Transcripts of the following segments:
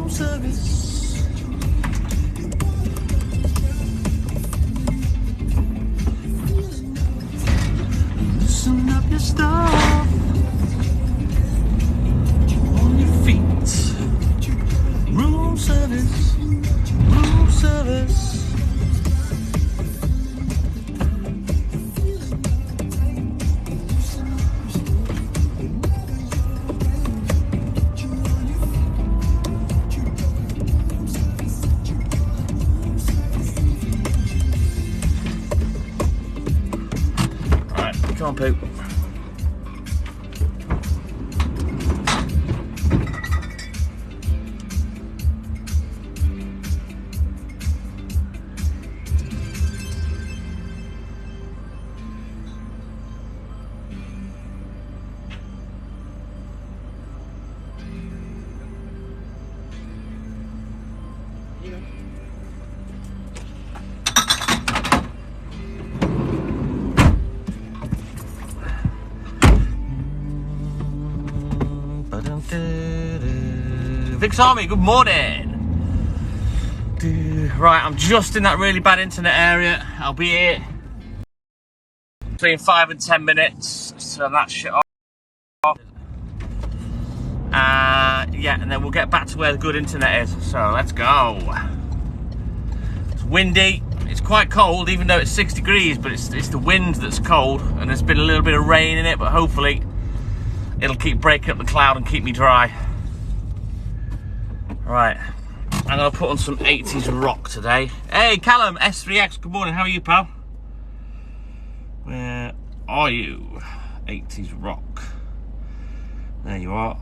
room service. Loosen up your stuff on your feet. Room service, room service. Come on, Poop. Vic's Army, good morning. Right, I'm just in that really bad internet area. I'll be here between 5 and 10 minutes, so that shit off. Yeah, and then we'll get back to where the good internet is. So let's go. It's windy. It's quite cold, even though it's 6 degrees, but it's the wind that's cold, and there's been a little bit of rain in it, but hopefully it'll keep breaking up the cloud and keep me dry. Right, I'm going to put on some 80s rock today. Hey, Callum, S3X, good morning. How are you, pal? Where are you? 80s rock. There you are.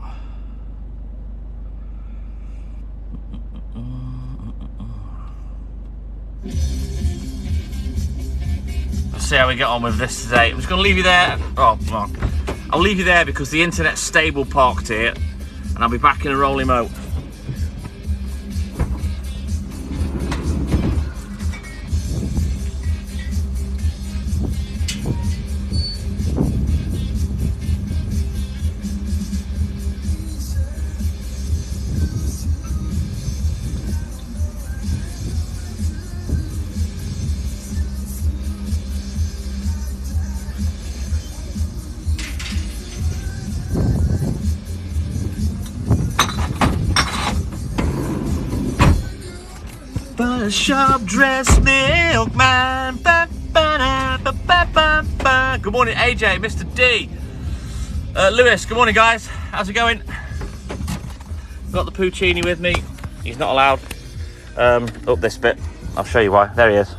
Let's see how we get on with this today. I'm just going to leave you there. Oh, I'll leave you there because the internet's stable parked here, and I'll be back in a rolling mo. But a sharp-dressed milkman. Ba, ba, da, ba, ba, ba, ba. Good morning, AJ, Mr. D. Lewis, good morning, guys. How's it going? Got the Puccini with me. He's not allowed up this bit. I'll show you why. There he is.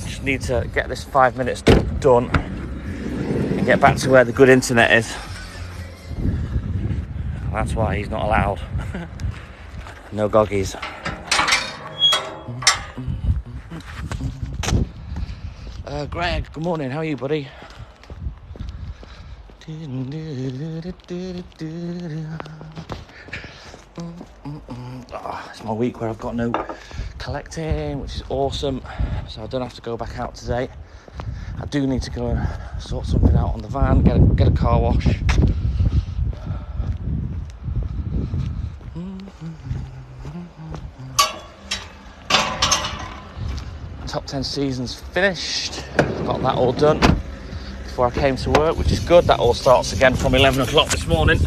Just need to get this 5 minutes done and get back to where the good internet is. That's why he's not allowed. No goggies. Greg, good morning. How are you, buddy? Oh, it's my week where I've got no collecting, which is awesome. So I don't have to go back out today. I do need to go and sort something out on the van, get a car wash. Top 10 seasons finished. Got that all done before I came to work, which is good. That all starts again from 11 o'clock this morning.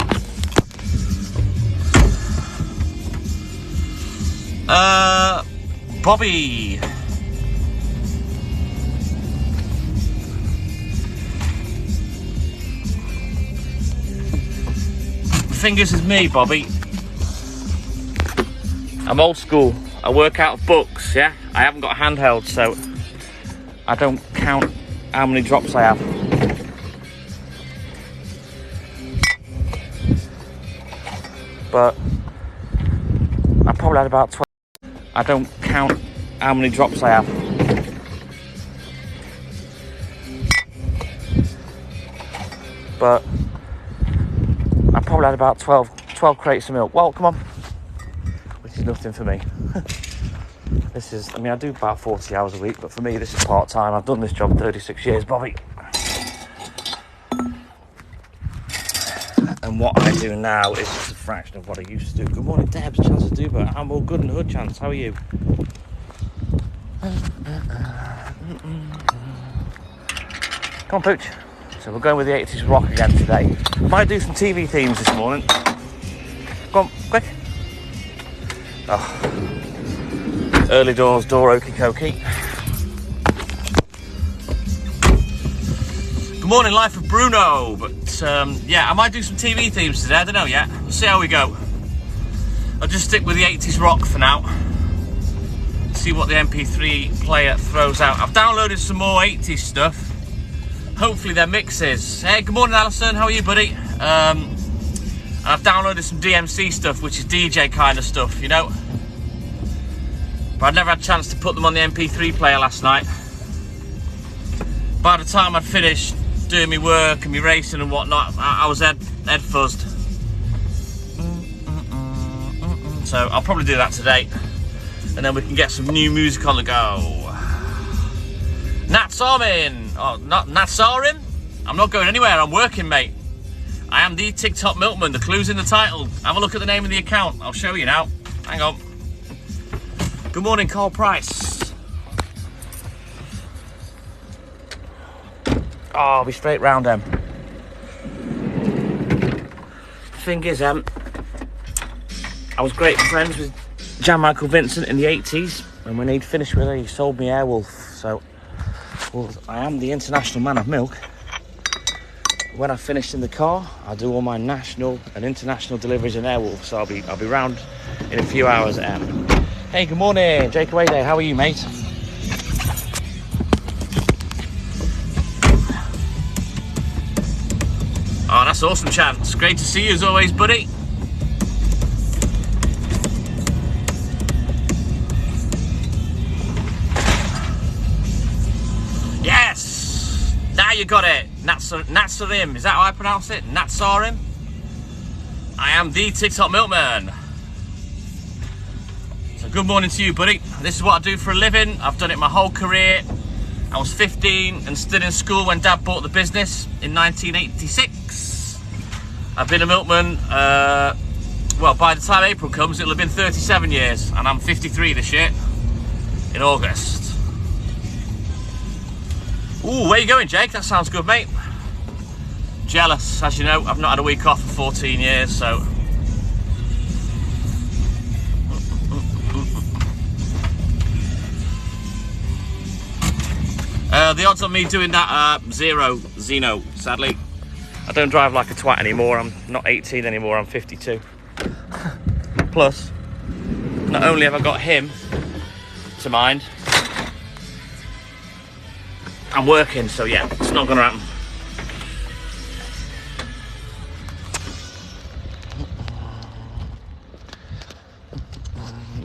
Bobby. Fingers is me, Bobby. I'm old school. I work out of books, yeah? I haven't got a handheld, so I don't count how many drops I have. But I probably had about 12. I don't count how many drops I have. But I probably had about 12 crates of milk. Well, come on. Which is nothing for me. This is, I mean, I do about 40 hours a week, but for me, this is part-time. I've done this job 36 years, Bobby. And what I do now is just a fraction of what I used to do. Good morning, Debs. Chance to do, but I'm all good and hood, Chance. How are you? Come on, Pooch. So we're going with the 80s rock again today. Might do some TV themes this morning. Come on, quick. Oh. Early doors, door okey cokey. Good morning, life of Bruno. But yeah, I might do some TV themes today. I don't know yet. We'll see how we go. I'll just stick with the 80s rock for now. See what the MP3 player throws out. I've downloaded some more 80s stuff. Hopefully they're mixes. Hey, good morning, Alison. How are you, buddy? I've downloaded some DMC stuff, which is DJ kind of stuff, you know. But I'd never had a chance to put them on the MP3 player last night. By the time I'd finished doing my work and my racing and whatnot, I was head fuzzed. So I'll probably do that today. And then we can get some new music on the go. Nat Sarmin. Oh, not Nat Sarim? I'm not going anywhere. I'm working, mate. I am the TikTok Milkman. The clue's in the title. Have a look at the name of the account. I'll show you now. Hang on. Good morning, Carl Price. Oh, I'll be straight round him. Thing is, I was great friends with Jan Michael Vincent in the 80s, and when he'd finished with her, he sold me Airwolf. So, well, I am the international man of milk. When I finish in the car, I'll do all my national and international deliveries in Airwolf. So I'll be round in a few hours. Hey, good morning, Jake Away Day. How are you, mate? Oh, that's awesome, Chance. Great to see you as always, buddy. Yes! Now you got it. Natsarim. Is that how I pronounce it? Natsarim? I am the TikTok Milkman. So good morning to you, buddy. This is what I do for a living. I've done it my whole career. I was 15 and still in school when Dad bought the business in 1986. I've been a milkman, well, by the time April comes, it'll have been 37 years, and I'm 53 this year, in August. Ooh, where you going, Jake? That sounds good, mate. Jealous, as you know, I've not had a week off for 14 years, so. The odds on me doing that are zero, sadly. I don't drive like a twat anymore. I'm not 18 anymore, I'm 52. Plus, not only have I got him to mind, I'm working, so yeah, it's not gonna happen.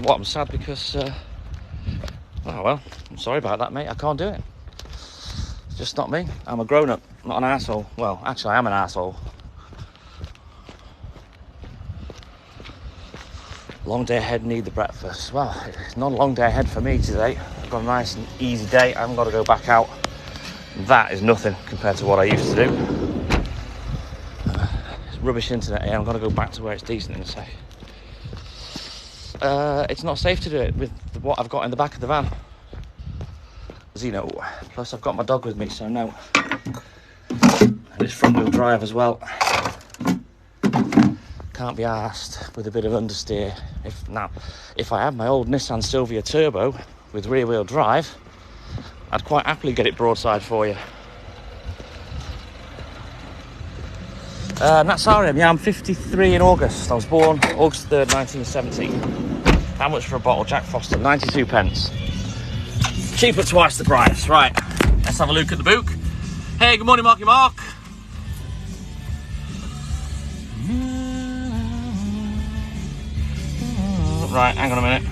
Well, I'm sad because, oh well, I'm sorry about that, mate. I can't do it. It's just not me. I'm a grown-up, not an asshole. Well, actually, I am an asshole. Long day ahead, need the breakfast. Well, it's not a long day ahead for me today. I've got a nice and easy day. I haven't got to go back out. That is nothing compared to what I used to do. It's rubbish internet here. I'm going to go back to where it's decent in a sec. It's not safe to do it with what I've got in the back of the van. Zeno. Plus I've got my dog with me, so no. And it's front wheel drive as well. Can't be arsed with a bit of understeer. If I had my old Nissan Silvia Turbo with rear wheel drive, I'd quite happily get it broadside for you. That's RM, yeah, I'm 53 in August. I was born August 3rd, 1970. How much for a bottle? Jack Foster, 92 pence. Cheap at twice the price. Right, let's have a look at the book. Hey, good morning, Marky Mark. Right, hang on a minute.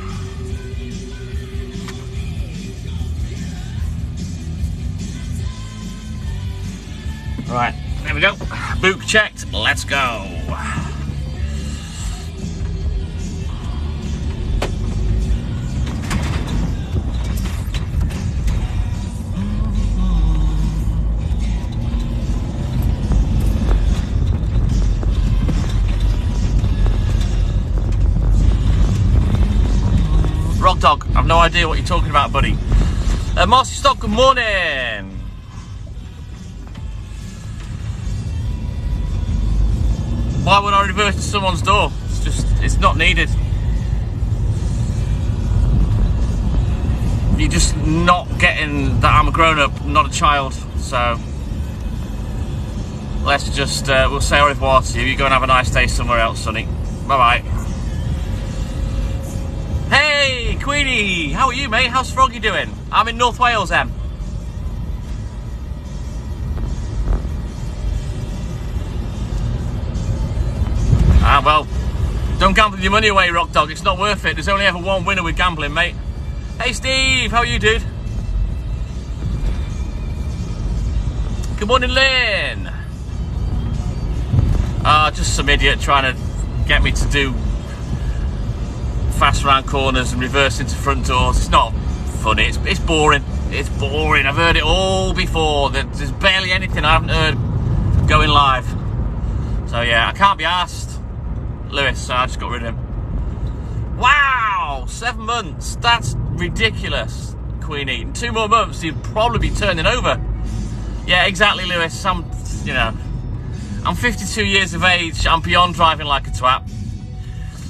Right, there we go. Book checked. Let's go. Dog. I've no idea what you're talking about, buddy. Marcy Stock, good morning. Why would I reverse to someone's door? It's not needed. You're just not getting that I'm a grown-up, not a child. So let's just, we'll say au revoir to you. You go and have a nice day somewhere else, Sonny. Bye-bye. Hey, Queenie, how are you, mate? How's Froggy doing? I'm in North Wales, Em. Ah, well, don't gamble your money away, Rock Dog. It's not worth it. There's only ever one winner with gambling, mate. Hey, Steve, how are you, dude? Good morning, Lynn. Just some idiot trying to get me to do fast round corners and reverse into front doors. It's not funny. It's boring. It's boring. I've heard it all before. There's barely anything I haven't heard going live. So yeah, I can't be asked. Lewis, so I just got rid of him. Wow, 7 months. That's ridiculous, Queenie. In 2 more months, you'd probably be turning over. Yeah, exactly, Lewis. I'm 52 years of age. I'm beyond driving like a twat.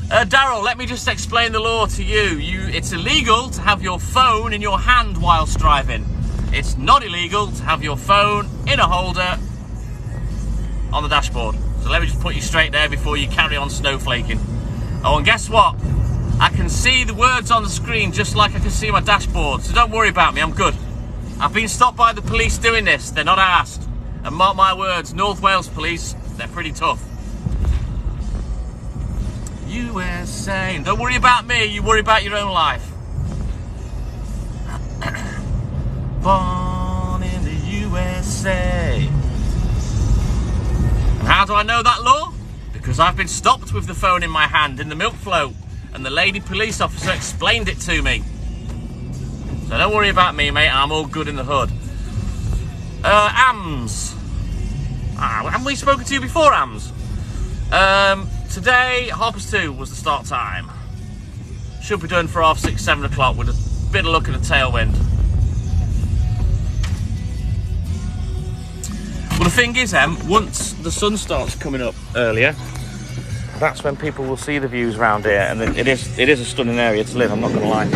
Daryl, let me just explain the law to you. It's illegal to have your phone in your hand whilst driving. It's not illegal to have your phone in a holder on the dashboard. So let me just put you straight there before you carry on snowflaking. Oh, and guess what? I can see the words on the screen just like I can see my dashboard. So don't worry about me, I'm good. I've been stopped by the police doing this. They're not asked. And mark my words, North Wales police, they're pretty tough. USA. Don't worry about me, you worry about your own life. Born in the USA. And how do I know that law? Because I've been stopped with the phone in my hand in the milk float, and the lady police officer explained it to me. So don't worry about me, mate, I'm all good in the hood. AMS. Haven't we spoken to you before, AMS? Today, 2:30 was the start time. Should be done for 6:30, 7 o'clock with a bit of luck and a tailwind. Well, the thing is, once the sun starts coming up earlier, that's when people will see the views around here, and it is a stunning area to live, I'm not going to lie.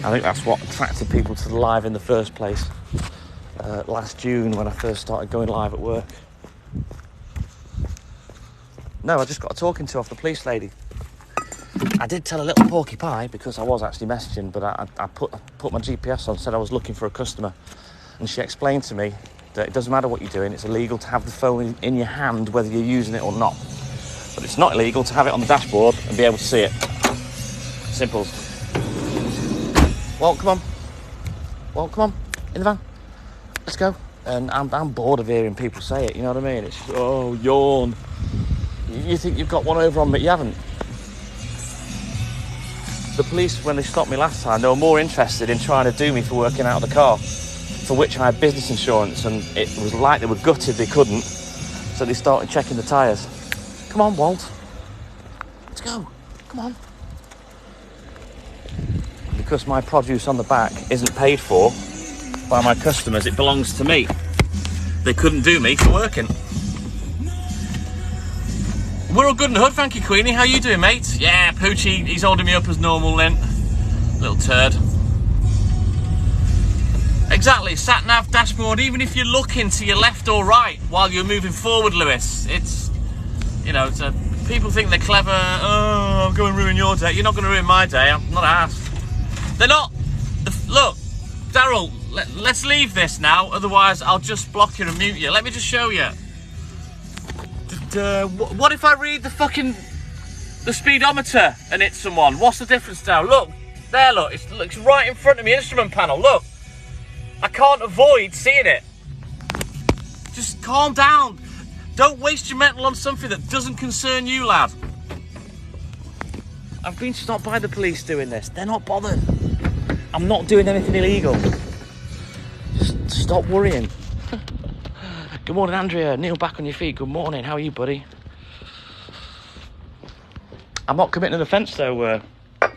I think that's what attracted people to the live in the first place. Last June, when I first started going live at work. No, I just got a talking to off the police lady. I did tell a little porky pie because I was actually messaging, but I put my GPS on, said I was looking for a customer, and she explained to me that it doesn't matter what you're doing, it's illegal to have the phone in your hand whether you're using it or not. But it's not illegal to have it on the dashboard and be able to see it. Simple. Well, come on. Well, come on, in the van. Let's go. And I'm bored of hearing people say it, you know what I mean? It's, oh, yawn. You think you've got one over on me, you haven't. The police, when they stopped me last time, they were more interested in trying to do me for working out of the car, for which I had business insurance, and it was like they were gutted they couldn't, so they started checking the tyres. Come on, Walt. Let's go. Come on. Because my produce on the back isn't paid for by my customers, it belongs to me. They couldn't do me for working. We're all good in the hood, thank you, Queenie. How you doing, mate? Yeah, Poochie, he's holding me up as normal, Lynn. Little turd. Exactly, sat-nav dashboard, even if you're looking to your left or right while you're moving forward, Lewis. It's, you know, people think they're clever. Oh, I'm going to ruin your day. You're not going to ruin my day. I'm not asked. They're not. Look, Daryl, let's leave this now. Otherwise, I'll just block you and mute you. Let me just show you. What if I read the speedometer and hit someone? What's the difference now? Look, there, look. It looks right in front of me, instrument panel. Look. I can't avoid seeing it. Just calm down. Don't waste your mental on something that doesn't concern you, lad. I've been stopped by the police doing this. They're not bothered. I'm not doing anything illegal. Just stop worrying. Good morning, Andrea. Neil, back on your feet. Good morning. How are you, buddy? I'm not committing an offence, though,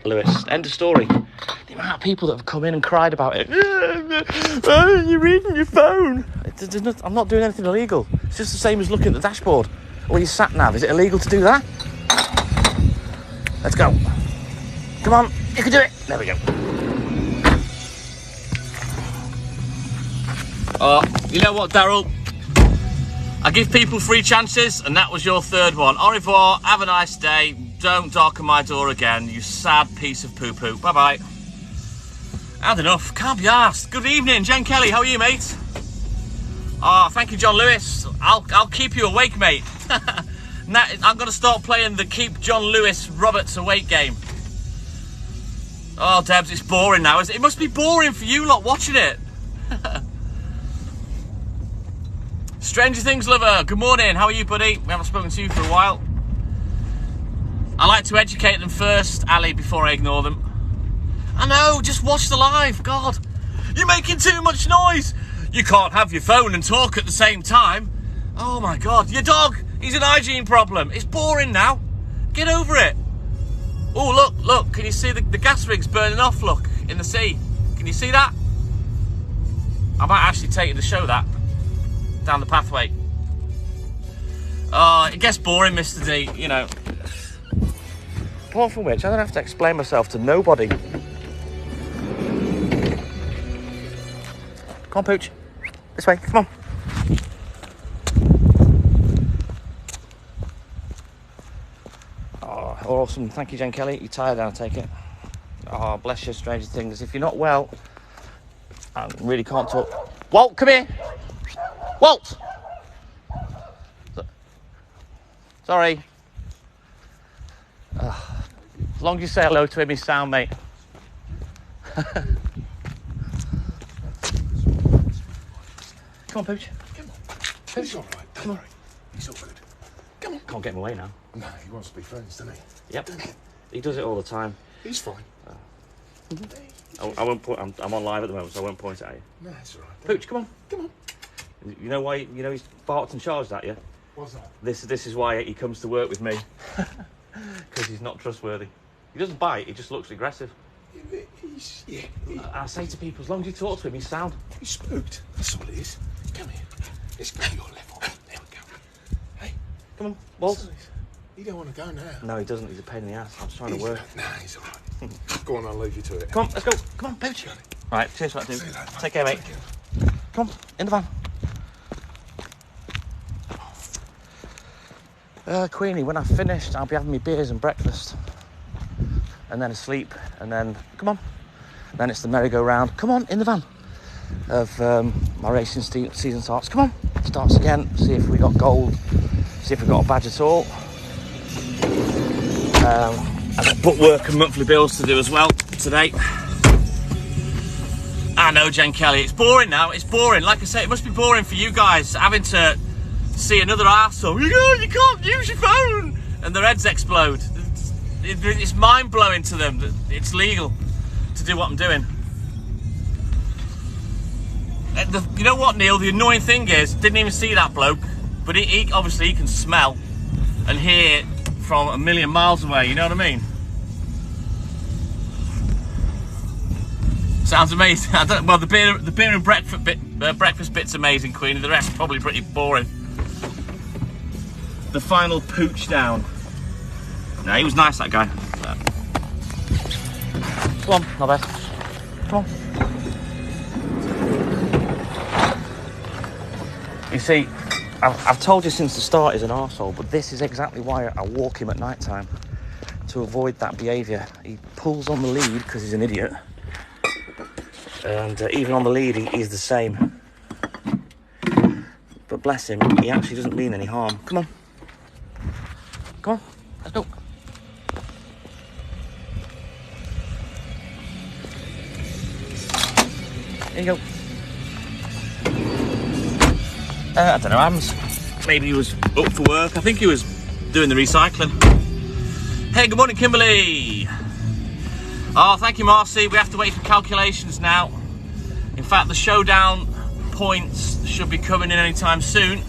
Lewis. End of story. The amount of people that have come in and cried about it. Oh, you're reading your phone. I'm not doing anything illegal. It's just the same as looking at the dashboard or your sat nav. Is it illegal to do that? Let's go. Come on, you can do it. There we go. Oh, you know what, Daryl? I give people 3 chances, and that was your 3rd one. Au revoir, have a nice day. Don't darken my door again, you sad piece of poo-poo. Bye-bye. Had enough, can't be arsed. Good evening, Jen Kelly, how are you, mate? Oh, thank you, John Lewis. I'll keep you awake, mate. Now, I'm going to start playing the Keep John Lewis Roberts Awake game. Oh, Debs, it's boring now. It must be boring for you lot watching it. Stranger Things lover, good morning. How are you, buddy? We haven't spoken to you for a while. I like to educate them first, Ali, before I ignore them. I know, just watch the live. God, you're making too much noise. You can't have your phone and talk at the same time. Oh my God, your dog, he's an hygiene problem. It's boring now. Get over it. Oh, look, can you see the gas rigs burning off, look, in the sea? Can you see that? I might actually take you to show that. Down the pathway. Oh, it gets boring, Mr. D, you know. Apart from which, I don't have to explain myself to nobody. Come on, Pooch. This way, come on. Oh, awesome. Thank you, Jen Kelly. You're tired now, I take it. Oh, bless you, Stranger Things. If you're not well, I really can't talk. Walt, come here. Walt! Sorry. As long as you say hello to him, he's sound, mate. Come on, Pooch. Come on. He's all right. Come on. He's all good. Come on. Can't get him away now. No, he wants to be friends, doesn't he? Yep. He does it all the time. He's fine. I won't point. I'm on live at the moment, so I won't point at you. No, it's all right. Pooch, come on. Come on. You know why? You know he's barked and charged at you. What's that? This is why he comes to work with me, because he's not trustworthy. He doesn't bite. He just looks aggressive. I say to people, as long as you talk to him, he's sound. He's spooked. That's all it is. Come here. Let's go your level. There we go. Hey, come on, Walt. You don't want to go now. No, he doesn't. He's a pain in the ass. I'm just trying to work. Nah, he's all right. Go on, I'll leave you to it. Come on, let's go. Come on, Pooch. Right, cheers for that, dude. Take care, mate. Come on, in the van. Queenie, when I've finished, I'll be having my beers and breakfast. And then asleep. And then, come on. Then it's the merry-go-round. Come on, in the van. Of my racing season starts. Come on. Starts again. See if we got gold. See if we got a badge at all. I've got bookwork and monthly bills to do as well today. I know, Jen Kelly. It's boring now. It's boring. Like I say, it must be boring for you guys having to see another arsehole. You can't use your phone, and their heads explode. It's mind blowing to them that it's legal to do what I'm doing. You know what, Neil? The annoying thing is, didn't even see that bloke, but he obviously he can smell and hear from a million miles away. You know what I mean? Sounds amazing. Well, the beer and breakfast bit's amazing, Queenie. The rest probably pretty boring. The final pooch down. No, he was nice, that guy. Come on, not bad. Come on. You see, I've told you since the start he's an arsehole, but this is exactly why I walk him at night time, to avoid that behaviour. He pulls on the lead because he's an idiot. And even on the lead, he's the same. But bless him, he actually doesn't mean any harm. Come on. Come on, let's go. There you go. I don't know, Ams. Maybe he was up for work. I think he was doing the recycling. Hey, good morning, Kimberly. Oh, thank you, Marcy. We have to wait for calculations now. In fact, the showdown points should be coming in anytime soon.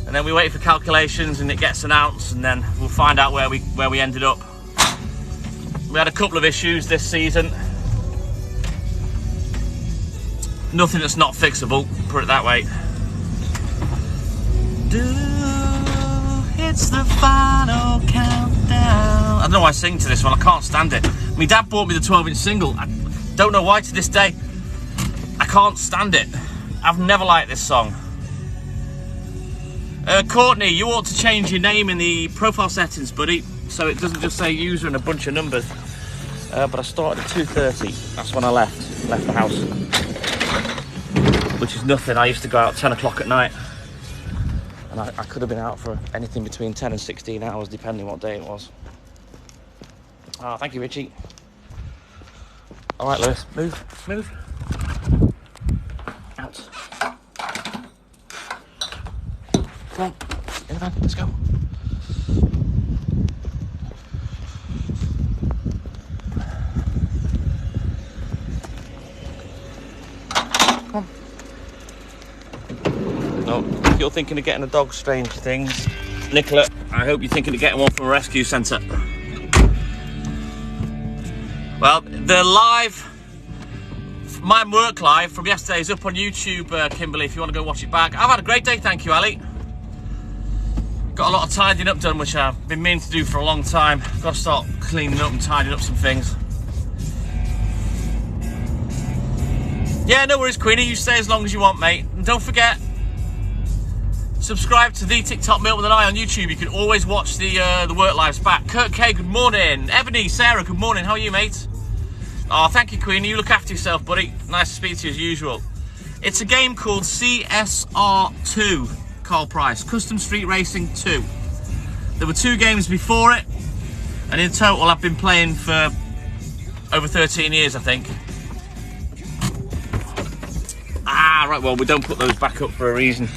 And then we wait for calculations and it gets announced, and then we'll find out where we ended up. We had a couple of issues this season. Nothing that's not fixable, put it that way. It's the final countdown. I don't know why I sing to this one, I can't stand it. My dad bought me the 12-inch single. I don't know why to this day. I can't stand it. I've never liked this song. Courtney, you ought to change your name in the profile settings, buddy, so it doesn't just say user and a bunch of numbers. But I started at 2:30. That's when I left the house. Which is nothing. I used to go out 10 o'clock at night. And I could have been out for anything between 10 and 16 hours, depending what day it was. Oh, thank you, Richie. All right, Lewis, move. Out. Come on, in the van, let's go. Come on. No, if you're thinking of getting a dog, strange things, Nicola, I hope you're thinking of getting one from a rescue centre. Well, the live, my work live from yesterday is up on YouTube, Kimberly, if you want to go watch it back. I've had a great day, thank you, Ali. Got a lot of tidying up done, which I've been meaning to do for a long time. Got to start cleaning up and tidying up some things. Yeah, no worries, Queenie, you stay as long as you want, mate. And don't forget, subscribe to the TikTok Milkman and I on YouTube. You can always watch the work lives back. Kurt K, good morning. Ebony, Sarah, good morning. How are you, mate? Oh, thank you, Queenie. You look after yourself, buddy. Nice to speak to you as usual. It's a game called CSR2, Carl Price, Custom Street Racing 2. There were 2 games before it, and in total I've been playing for over 13 years, I think. Ah, right, well, we don't put those back up for a reason.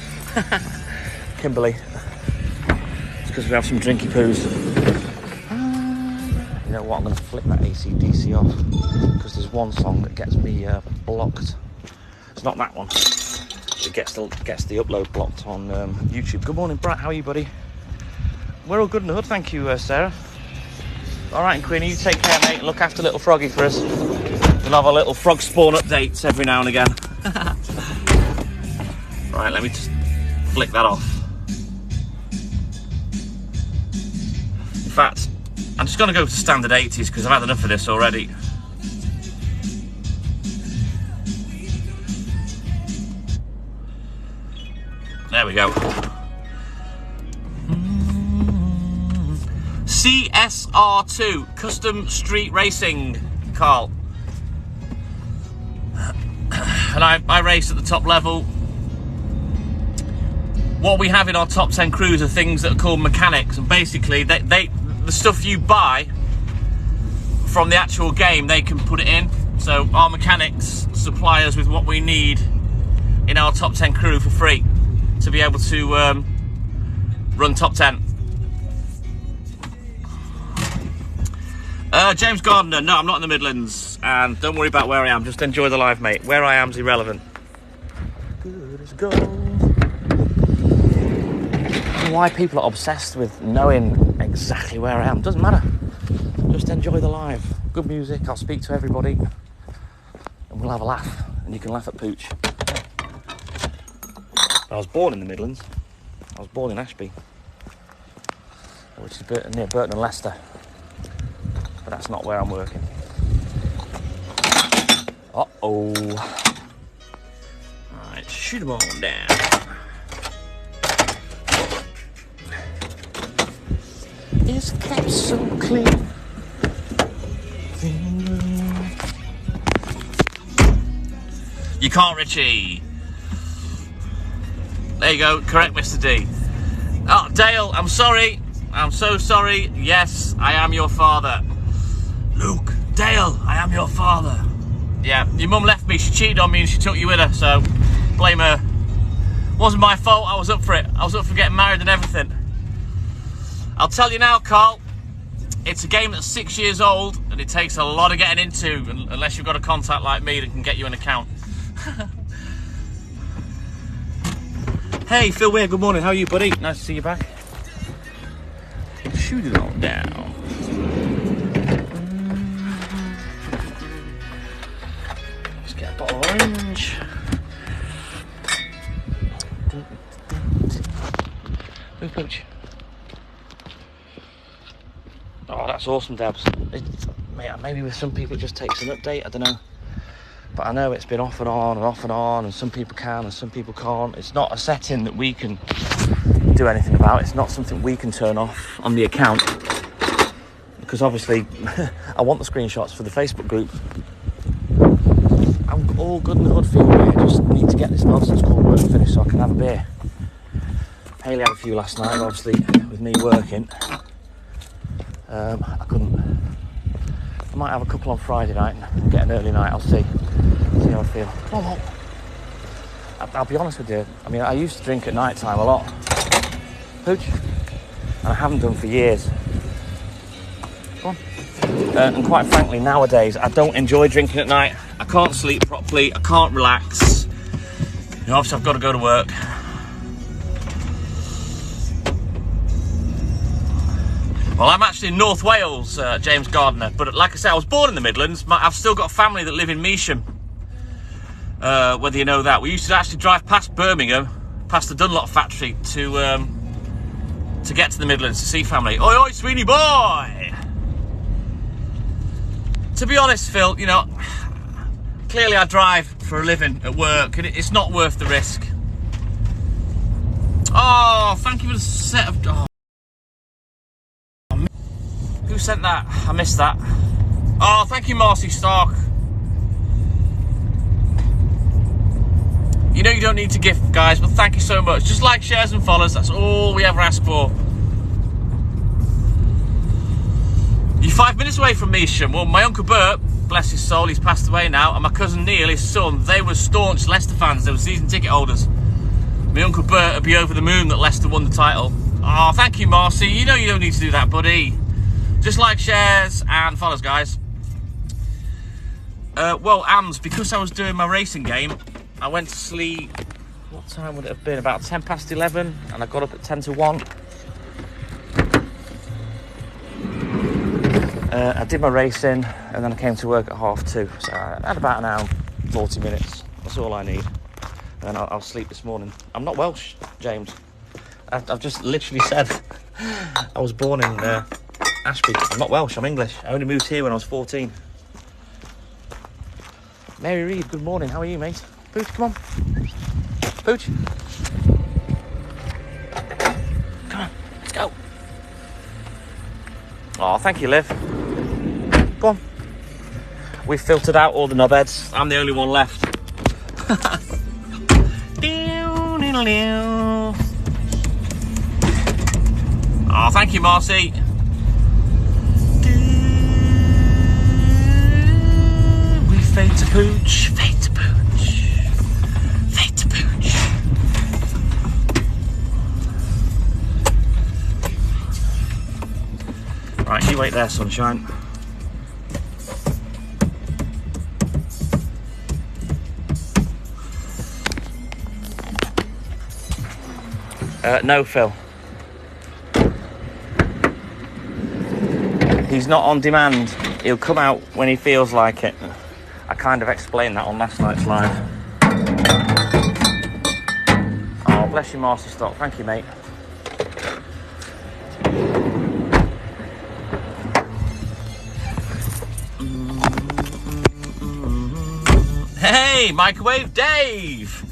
Kimberly. It's because we have some drinky poos. You know what, I'm going to flip that AC/DC off, because there's one song that gets me blocked. It's not that one. It gets the upload blocked on YouTube. Good morning, Brett. How are you, buddy? We're all good in the hood, thank you, Sarah. All right, and Queenie, you take care, mate, and look after little Froggy for us. We'll have a little frog spawn updates every now and again. Right, let me just flick that off. In fact, I'm just going to go to standard 80s because I've had enough of this already. There we go. CSR2, Custom Street Racing, Carl. And I race at the top level. What we have in our top 10 crews are things that are called mechanics, and basically the stuff you buy from the actual game, they can put it in. So our mechanics supply us with what we need in our top 10 crew for free to be able to run top 10. James Gardner, no, I'm not in the Midlands, and don't worry about where I am, just enjoy the live, mate. Where I am is irrelevant. Good as gold. Why people are obsessed with knowing exactly where I am, doesn't matter. Just enjoy the live. Good music, I'll speak to everybody, and we'll have a laugh, and you can laugh at Pooch. I was born in the Midlands. I was born in Ashby, which is near Burton and Leicester. But that's not where I'm working. Uh-oh. Alright, shoot them all down. Is kept so clean. You can't, Richie. There you go, correct, Mr. D. Oh, Dale, I'm sorry. I'm so sorry. Yes, I am your father. Luke, Dale, I am your father. Yeah, your mum left me. She cheated on me and she took you with her, so blame her. Wasn't my fault. I was up for it. I was up for getting married and everything. I'll tell you now, Carl, it's a game that's 6 years old and it takes a lot of getting into, unless you've got a contact like me that can get you an account. Hey, Phil Weir, good morning. How are you, buddy? Nice to see you back. Shoot it all down. Let's get a bottle of orange. Pooch. Oh, that's awesome, Debs. Maybe with some people it just takes an update, I don't know. But I know it's been off and on, and some people can and some people can't. It's not a setting that we can do anything about. It's not something we can turn off on the account. Because obviously, I want the screenshots for the Facebook group. I'm all good in the hood for you. I just need to get this nonsense called work finished so I can have a beer. Hayley had a few last night, obviously, with me working. I couldn't. I might have a couple on Friday night and get an early night. I'll see how I feel. Come on. I'll be honest with you. I mean, I used to drink at night time a lot. Pooch. And I haven't done for years. Come on. And quite frankly, nowadays, I don't enjoy drinking at night. I can't sleep properly. I can't relax. You know, obviously, I've got to go to work. Well, I'm actually in North Wales, James Gardner, but like I said, I was born in the Midlands. I've still got family that live in Measham, whether you know that. We used to actually drive past Birmingham, past the Dunlop factory, to get to the Midlands to see family. Oi, oi, Sweeney boy! To be honest, Phil, you know, clearly I drive for a living at work, and it's not worth the risk. Oh, thank you for the set of... Oh. Who sent that? I missed that. Oh, thank you, Marcy Stark. You know you don't need to gift, guys, but thank you so much. Just like, shares and follows, that's all we ever ask for. You're 5 minutes away from Measham. Well, my Uncle Bert, bless his soul, he's passed away now, and my cousin Neil, his son, they were staunch Leicester fans. They were season ticket holders. My Uncle Bert would be over the moon that Leicester won the title. Oh, thank you, Marcy. You know you don't need to do that, buddy. Just like, shares and follows, guys. Well, AMS, because I was doing my racing game, I went to sleep, what time would it have been? About 10 past 11, and I got up at 10 to 1. I did my racing, and then I came to work at 2:30. So I had about an hour, 40 minutes. That's all I need. And I'll sleep this morning. I'm not Welsh, James. I've just literally said I was born in... Ashby. I'm not Welsh, I'm English. I only moved here when I was 14. Mary Reed, good morning. How are you, mate? Pooch, come on. Pooch. Come on, let's go. Oh, thank you, Liv. Go on. We've filtered out all the knobheads. I'm the only one left. Oh, thank you, Marcy. Fade to pooch, fade to pooch, fade to pooch. Right, you wait there, sunshine. No, Phil. He's not on demand. He'll come out when he feels like it. I kind of explained that on last night's live. Oh, bless you, Marcy Stock. Thank you, mate. Hey, Microwave Dave!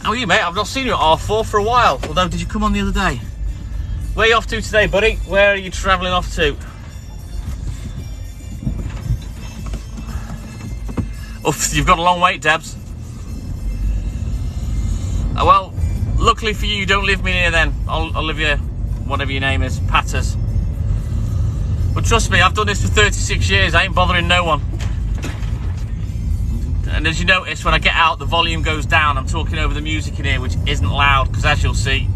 How are you, mate? I've not seen you at R4 for a while. Although, did you come on the other day? Where are you off to today, buddy? Where are you travelling off to? Oof, you've got a long wait, Debs. Well, luckily for you, you don't live me near then. I'll live you, whatever your name is, Patters. But trust me, I've done this for 36 years. I ain't bothering no one. And as you notice, when I get out, the volume goes down. I'm talking over the music in here, which isn't loud, because as you'll see,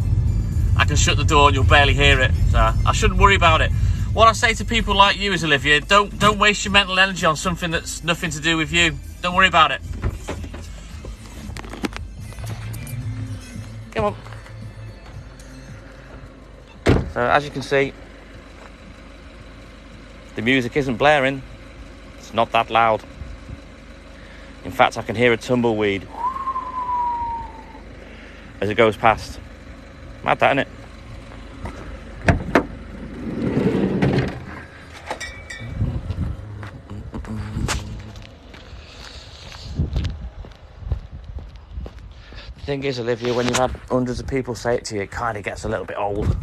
I can shut the door and you'll barely hear it. So I shouldn't worry about it. What I say to people like you is, Olivia, don't waste your mental energy on something that's nothing to do with you. Don't worry about it. Come on. So as you can see, the music isn't blaring. It's not that loud. In fact, I can hear a tumbleweed as it goes past. Mad that, innit? thing is, Olivia, when you've had hundreds of people say it to you, it kind of gets a little bit old.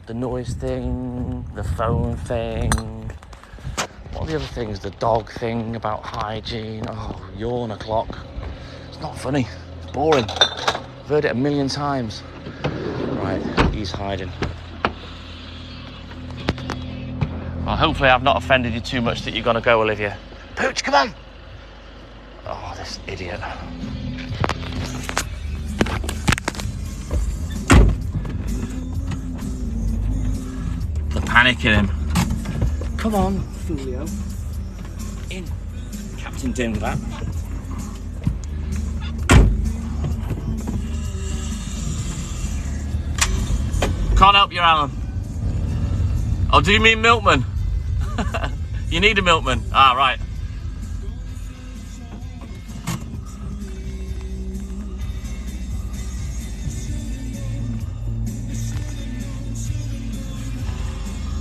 The noise thing, the phone thing, what are the other things? The dog thing about hygiene. Oh, yawn o'clock. It's not funny. It's boring. I've heard it a million times. Right, he's hiding. Well, hopefully I've not offended you too much that you're going to go, Olivia. Pooch, come on! Oh, this idiot. The panic in him. Come on, Julio. In. Captain Dingbat. Can't help you, Alan. Oh, do you mean Milkman? You need a milkman. Ah, right.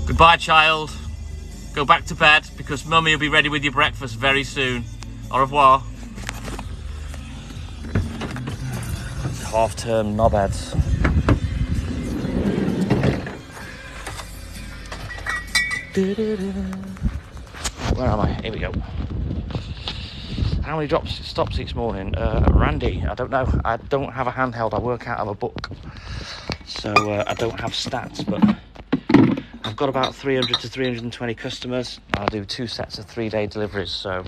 Goodbye, child. Go back to bed because Mummy will be ready with your breakfast very soon. Au revoir. Half-term knobheads. Where am I? Here we go. How many stops each morning? Randy, I don't know. I don't have a handheld. I work out of a book. So I don't have stats, but I've got about 300 to 320 customers. I do 2 sets of 3-day deliveries, so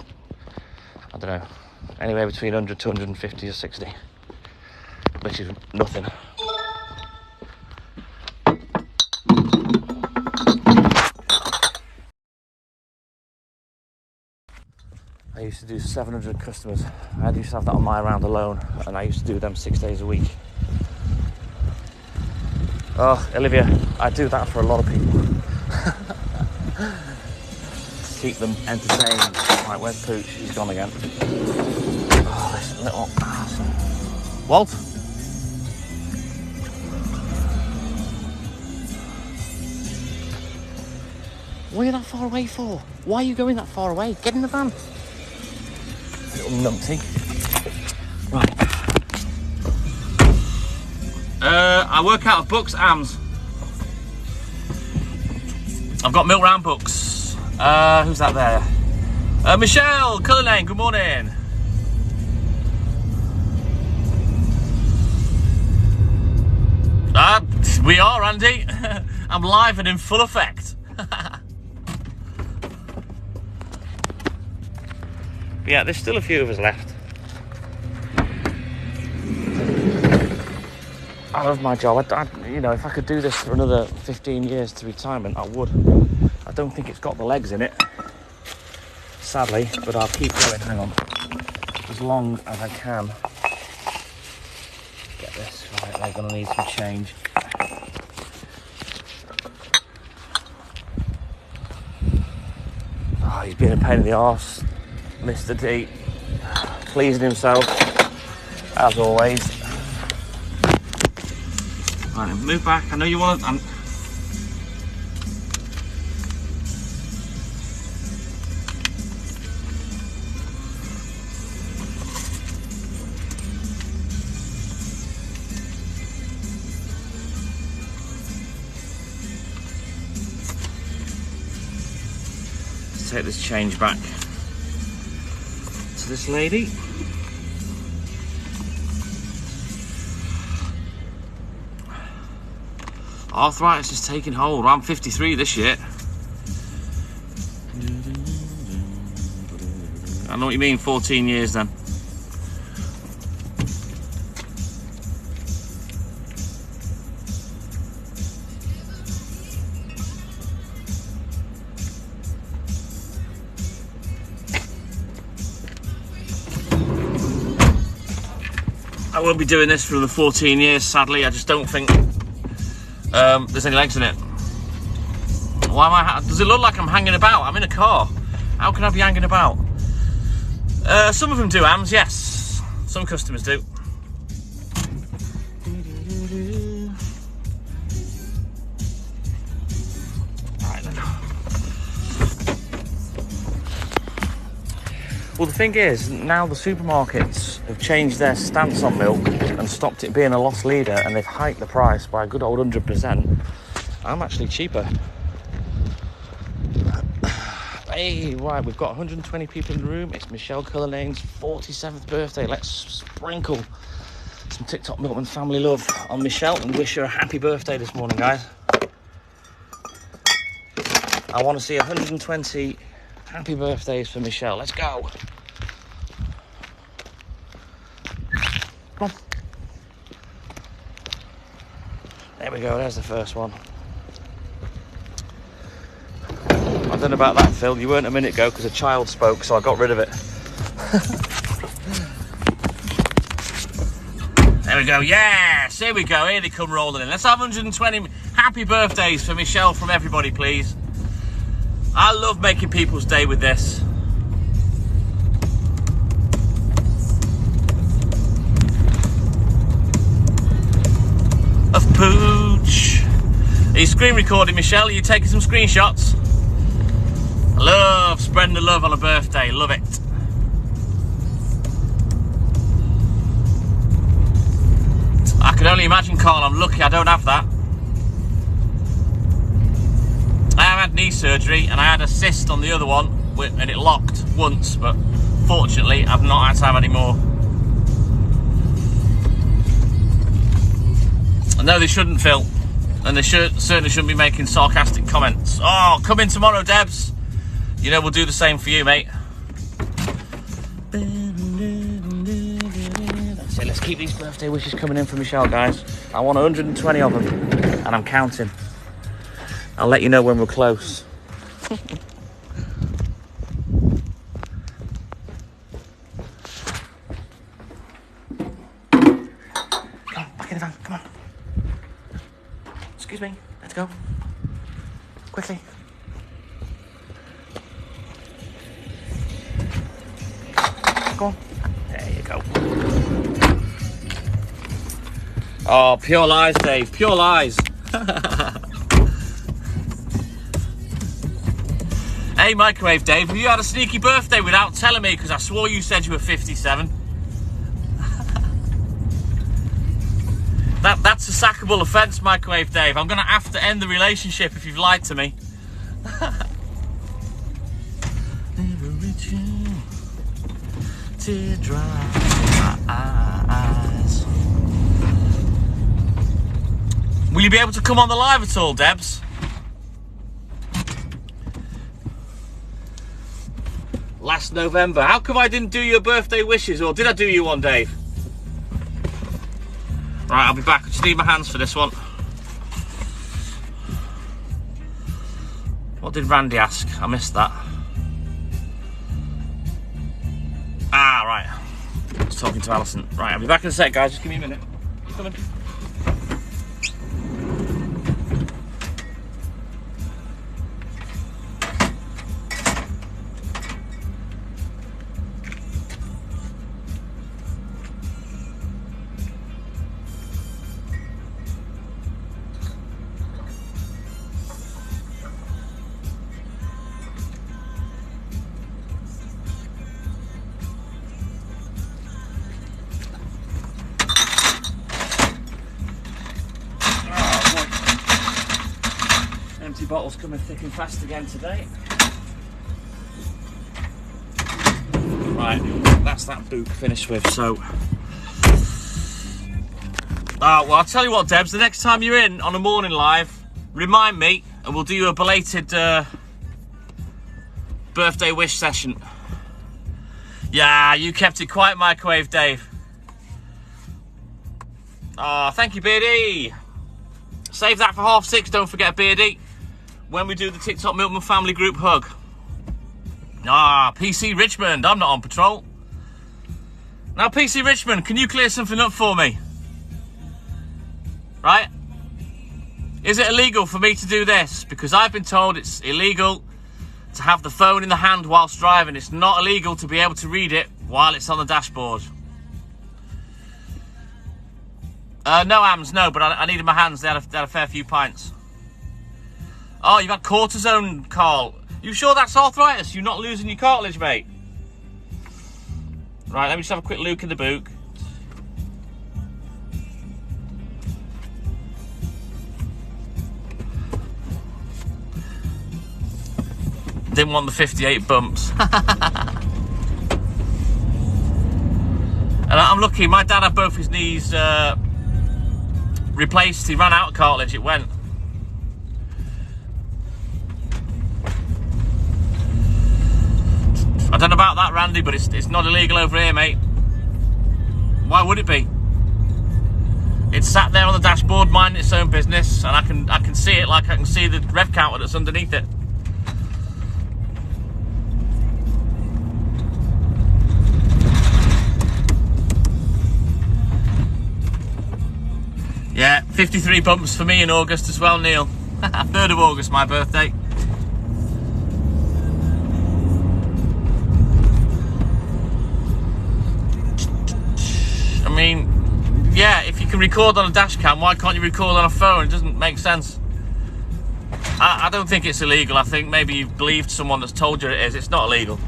I don't know. Anywhere between 100 to 150 or 60, which is nothing. I used to do 700 customers. I used to have that on my round alone, and I used to do them 6 days a week. Oh, Olivia, I do that for a lot of people. Keep them entertained. Right, where's Pooch? He's gone again. Oh, this little ass. Walt? What are you that far away for? Why are you going that far away? Get in the van. Little numpty. Right. I work out of books, AMS. I've got milk round books. Who's that there? Michelle, Colour Lane, good morning. We are, Andy. I'm live and in full effect. Yeah, there's still a few of us left. I love my job. You know, if I could do this for another 15 years to retirement, I would. I don't think it's got the legs in it, sadly, but I'll keep going. Hang on. As long as I can. Get this. Right, they're going to need some change. Oh, he's been a pain in the arse. Mr. D, pleasing himself, as always. Right, move back. I know you want to... Let's take this change back to this lady. Arthritis is taking hold. I'm 53 this year. I know what you mean, 14 years then. I won't be doing this for the 14 years, sadly. I just don't think there's any legs in it. Why am I? Does it look like I'm hanging about? I'm in a car. How can I be hanging about? Some of them do, AMS, yes. Some customers do. Right then. Well, the thing is, now the supermarkets have changed their stance on milk and stopped it being a loss leader, and they've hiked the price by a good old 100%. I'm actually cheaper. Hey, right, we've got 120 people in the room. It's Michelle Cullinane's 47th birthday. Let's sprinkle some TikTok Milkman family love on Michelle and wish her a happy birthday this morning, guys. I want to see 120 happy birthdays for Michelle. Let's go. Come on. There we go, there's the first one. I don't know about that, Phil. You weren't a minute ago because a child spoke, so I got rid of it. There we go. Yes, here we go. Here they come rolling in. Let's have 120 happy birthdays for Michelle from everybody, please. I love making people's day with this. Of pooch. Are you screen recording, Michelle? Are you taking some screenshots? I love spreading the love on a birthday. Love it. I can only imagine, Carl. I'm lucky I don't have that. I have had knee surgery and I had a cyst on the other one and it locked once, but fortunately I've not had to have any more. I know they shouldn't, Phil, and they certainly shouldn't be making sarcastic comments. Oh, come in tomorrow, Debs. You know we'll do the same for you, mate. That's it. Let's keep these birthday wishes coming in for Michelle, guys. I want 120 of them, and I'm counting. I'll let you know when we're close. Come on, back in the van, come on. Excuse me, let's go. Quickly. Go on. There you go. Oh, pure lies, Dave, pure lies. Hey, Microwave Dave, have you had a sneaky birthday without telling me? Because I swore you said you were 57. That's a sackable offence, Microwave Dave. I'm going to have to end the relationship if you've lied to me. Teardrops in my eyes. Will you be able to come on the live at all, Debs? Last November. How come I didn't do your birthday wishes, or did I do you one, Dave? Right, I'll be back. I just need my hands for this one. What did Randy ask? I missed that. Ah, right. I was talking to Alison. Right, I'll be back in a sec, guys. Just give me a minute. Coming. Empty bottles coming thick and fast again today. Right, that's that book finished with, so... well, I'll tell you what, Debs, the next time you're in on a morning live, remind me, and we'll do you a belated birthday wish session. Yeah, you kept it quiet, Microwave Dave. Oh, thank you, Beardy. Save that for 6:30, don't forget, Beardy, when we do the TikTok Milkman family group hug. PC Richmond, I'm not on patrol. Now, PC Richmond, can you clear something up for me? Right? Is it illegal for me to do this? Because I've been told it's illegal to have the phone in the hand whilst driving. It's not illegal to be able to read it while it's on the dashboard. No, Ams, no, but I needed my hands. They had a fair few pints. Oh, you've had cortisone, Carl. You sure that's arthritis? You're not losing your cartilage, mate? Right, let me just have a quick look in the boot. Didn't want the 58 bumps. And I'm lucky, my dad had both his knees replaced. He ran out of cartilage, it went. I don't know about that, Randy, but it's not illegal over here, mate. Why would it be? It's sat there on the dashboard minding its own business, and I can see it like I can see the rev counter that's underneath it. Yeah, 53 bumps for me in August as well, Neil. 3rd of August, my birthday. I mean, yeah, if you can record on a dash cam, why can't you record on a phone? It doesn't make sense. I don't think it's illegal. I think maybe you've believed someone that's told you it is. It's not illegal.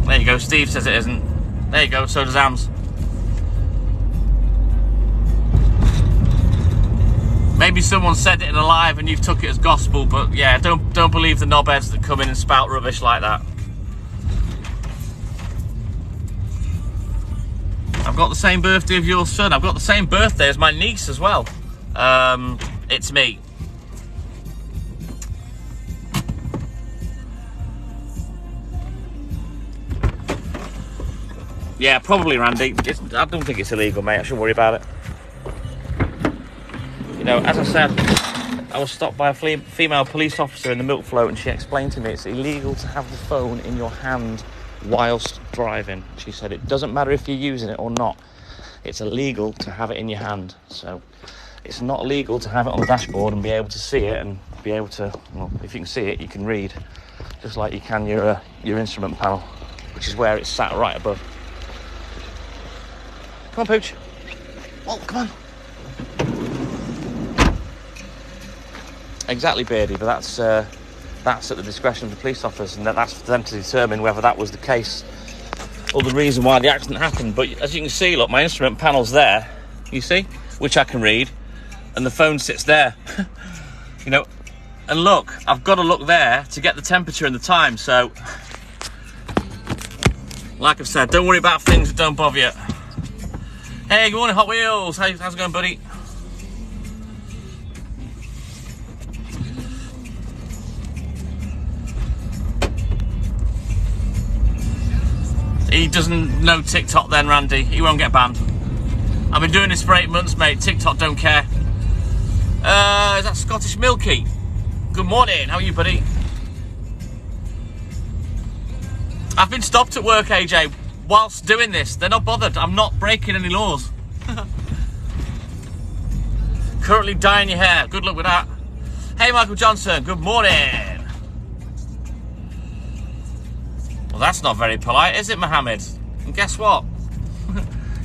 There you go, Steve says it isn't. There you go, so does Ams. Maybe someone said it in a live and you've took it as gospel, but yeah, don't believe the knobheads that come in and spout rubbish like that. I've got the same birthday of your son. I've got the same birthday as my niece as well. It's me. Yeah, probably, Randy. I don't think it's illegal, mate. I shouldn't worry about it. You know, as I said, I was stopped by a female police officer in the milk float, and she explained to me it's illegal to have the phone in your hand whilst driving. She said it doesn't matter if you're using it or not. It's illegal to have it in your hand. So it's not illegal to have it on the dashboard and be able to see it and be able to, well, if you can see it, you can read, just like you can your instrument panel, which is where it's sat right above. Come on, Pooch. Oh, come on. Exactly, Beardy, but that's at the discretion of the police officers, and that's for them to determine whether that was the case or the reason why the accident happened. But as you can see, look, my instrument panel's there, you see, which I can read, and the phone sits there. You know, and look, I've got to look there to get the temperature and the time. So, like I've said, don't worry about things that don't bother you. Hey, good morning, Hot Wheels. How's it going, buddy? He doesn't know TikTok then, Randy. He won't get banned. I've been doing this for 8 months, mate. TikTok don't care. Is that Scottish Milky? Good morning. How are you, buddy? I've been stopped at work, AJ, whilst doing this. They're not bothered. I'm not breaking any laws. Currently dyeing your hair. Good luck with that. Hey, Michael Johnson. Good morning. Well, that's not very polite, is it, Mohammed? And guess what?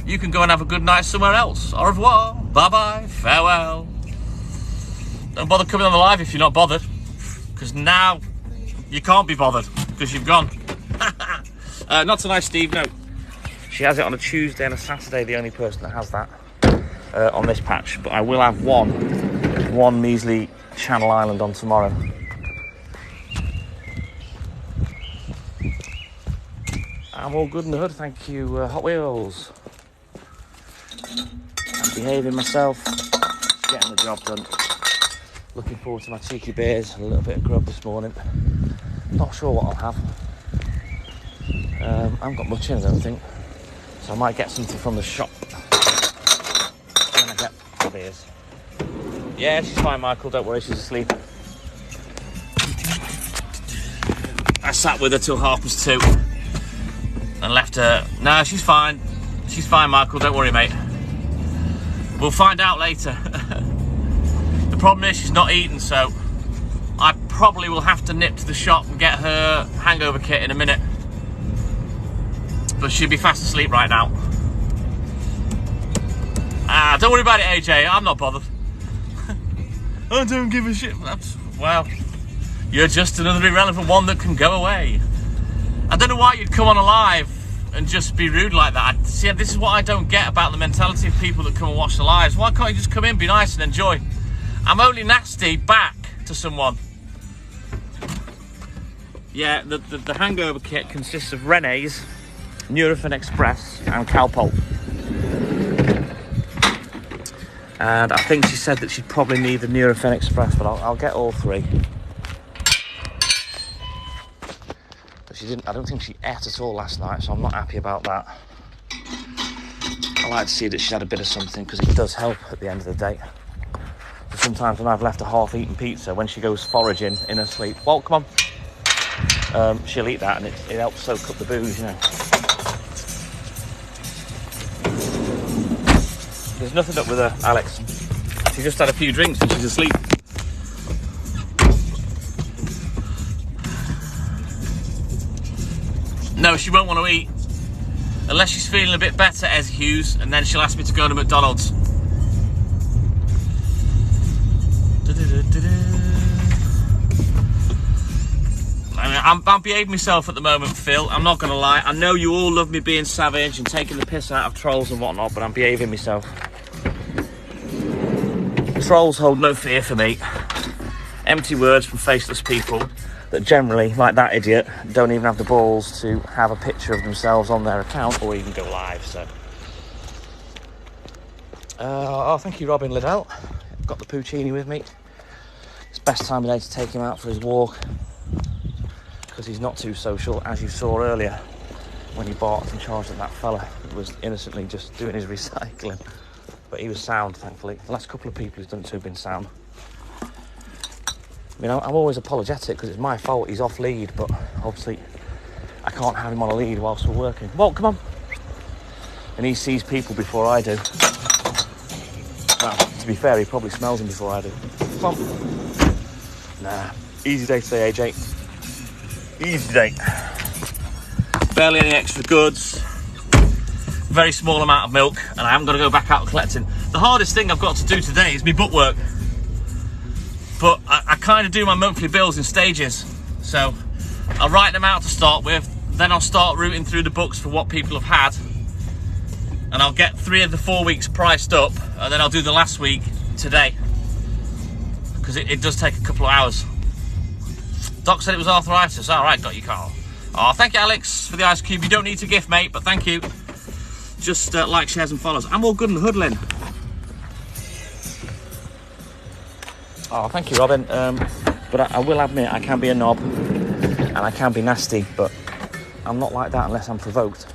You can go and have a good night somewhere else. Au revoir. Bye-bye. Farewell. Don't bother coming on the live if you're not bothered. Because now you can't be bothered because you've gone. Not tonight, Steve, no. She has it on a Tuesday and a Saturday, the only person that has that on this patch. But I will have one measly Channel Island on tomorrow. I'm all good in the hood, thank you, Hot Wheels. I'm behaving myself, getting the job done. Looking forward to my cheeky beers and a little bit of grub this morning. Not sure what I'll have. I haven't got much in, I don't think. So I might get something from the shop when I get the beers. Yeah, she's fine, Michael, don't worry, she's asleep. I sat with her till 2:30. And left her. No, she's fine. She's fine, Michael. Don't worry, mate. We'll find out later. The problem is she's not eating, so I probably will have to nip to the shop and get her hangover kit in a minute. But she'll be fast asleep right now. Don't worry about it, AJ. I'm not bothered. I don't give a shit. Well, you're just another irrelevant one that can go away. I don't know why you'd come on a live and just be rude like that. See, this is what I don't get about the mentality of people that come and watch the lives. Why can't you just come in, be nice and enjoy? I'm only nasty back to someone. Yeah, the hangover kit consists of Renee's, Nurofen Express and Calpol. And I think she said that she'd probably need the Nurofen Express, but I'll get all three. But she didn't. I don't think she ate at all last night, so I'm not happy about that. I like to see that she had a bit of something, because it does help at the end of the day. So sometimes when I've left a half-eaten pizza, when she goes foraging in her sleep, well, come on, she'll eat that, and it helps soak up the booze, you know. There's nothing up with her, Alex. She just had a few drinks and she's asleep. No, she won't want to eat. Unless she's feeling a bit better, Ez Hughes, and then she'll ask me to go to McDonald's. I'm behaving myself at the moment, Phil. I'm not going to lie. I know you all love me being savage and taking the piss out of trolls and whatnot, but I'm behaving myself. Trolls hold no fear for me. Empty words from faceless people that generally, like that idiot, don't even have the balls to have a picture of themselves on their account or even go live, so. Oh, thank you, Robin Liddell. Got the Puccini with me. It's best time of day to take him out for his walk, because he's not too social, as you saw earlier when he barked and charged at that fella who was innocently just doing his recycling. But he was sound, thankfully. The last couple of people who's done it to have been sound. I mean, I'm always apologetic because it's my fault he's off lead, but obviously I can't have him on a lead whilst we're working. Well, come on. And he sees people before I do. Well, to be fair, he probably smells them before I do. Come on. Nah, easy day today, AJ. Easy day. Barely any extra goods. Very small amount of milk, and I am going to go back out collecting. The hardest thing I've got to do today is my book work. But I kind of do my monthly bills in stages. So I'll write them out to start with, then I'll start routing through the books for what people have had. And I'll get 3 of the 4 weeks priced up, and then I'll do the last week today. Because it does take a couple of hours. Doc said it was arthritis. All right, got you, Carl. Oh, thank you, Alex, for the ice cube. You don't need to gift, mate, but thank you. Just like, shares and follows. I'm all good and huddling. Oh, thank you, Robin. But I will admit I can be a knob and I can be nasty, but I'm not like that unless I'm provoked.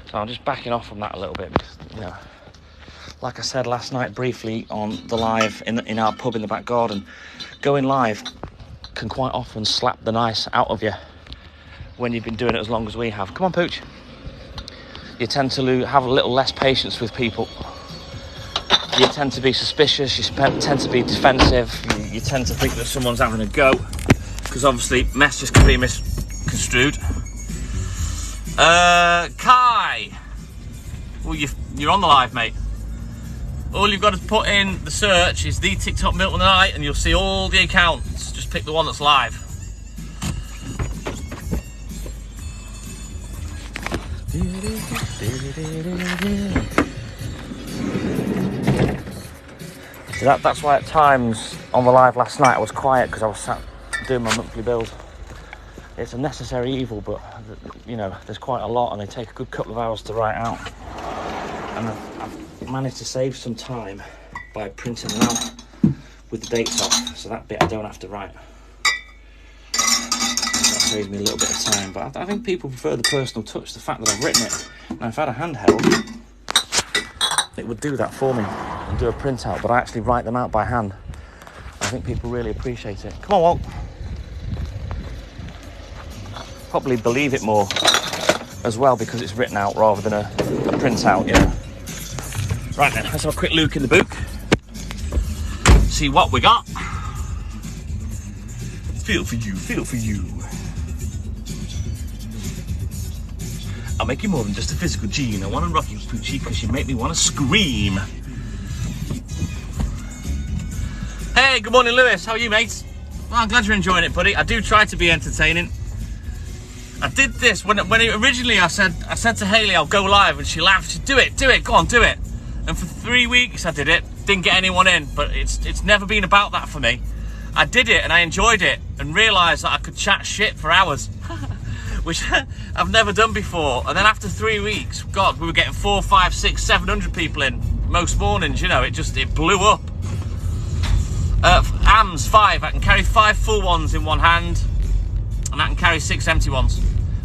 So I'm just backing off from that a little bit because, you know, like I said last night briefly on the live in our pub in the back garden, going live can quite often slap the nice out of you when you've been doing it as long as we have. Come on, Pooch. You tend to have a little less patience with people. You tend to be suspicious, you tend to be defensive, you tend to think that someone's having a go, because obviously messages can be misconstrued. Kai! Well, you're on the live, mate. All you've got to put in the search is the TikTok Milkman Night, and you'll see all the accounts. Just pick the one that's live. So that's why at times on the live last night I was quiet, because I was sat doing my monthly bills. It's a necessary evil, but you know, there's quite a lot and they take a good couple of hours to write out. And I've managed to save some time by printing them out with the dates off, so that bit I don't have to write. That saves me a little bit of time, but I think people prefer the personal touch, the fact that I've written it. Now if I had a handheld, it would do that for me and do a printout, but I actually write them out by hand. I think people really appreciate it. Come on, Walt. Probably believe it more as well because it's written out rather than a printout, you know. Right then, let's have a quick look in the book. See what we got. Feel for you, feel for you. I'll make you more than just a physical gene. I want to rock you, Poochie, because you make me want to scream. Hey, good morning, Lewis. How are you, mate? Well, I'm glad you're enjoying it, buddy. I do try to be entertaining. I did this when originally I said to Hayley I'll go live, and she laughed. She said, do it, go on, do it. And for 3 weeks I did it, didn't get anyone in, but it's never been about that for me. I did it and I enjoyed it and realised that I could chat shit for hours, which I've never done before. And then after 3 weeks, God, we were getting 400, 500, 600, 700 people in most mornings. You know, it blew up. AMs 5, I can carry 5 full ones in one hand, and I can carry 6 empty ones,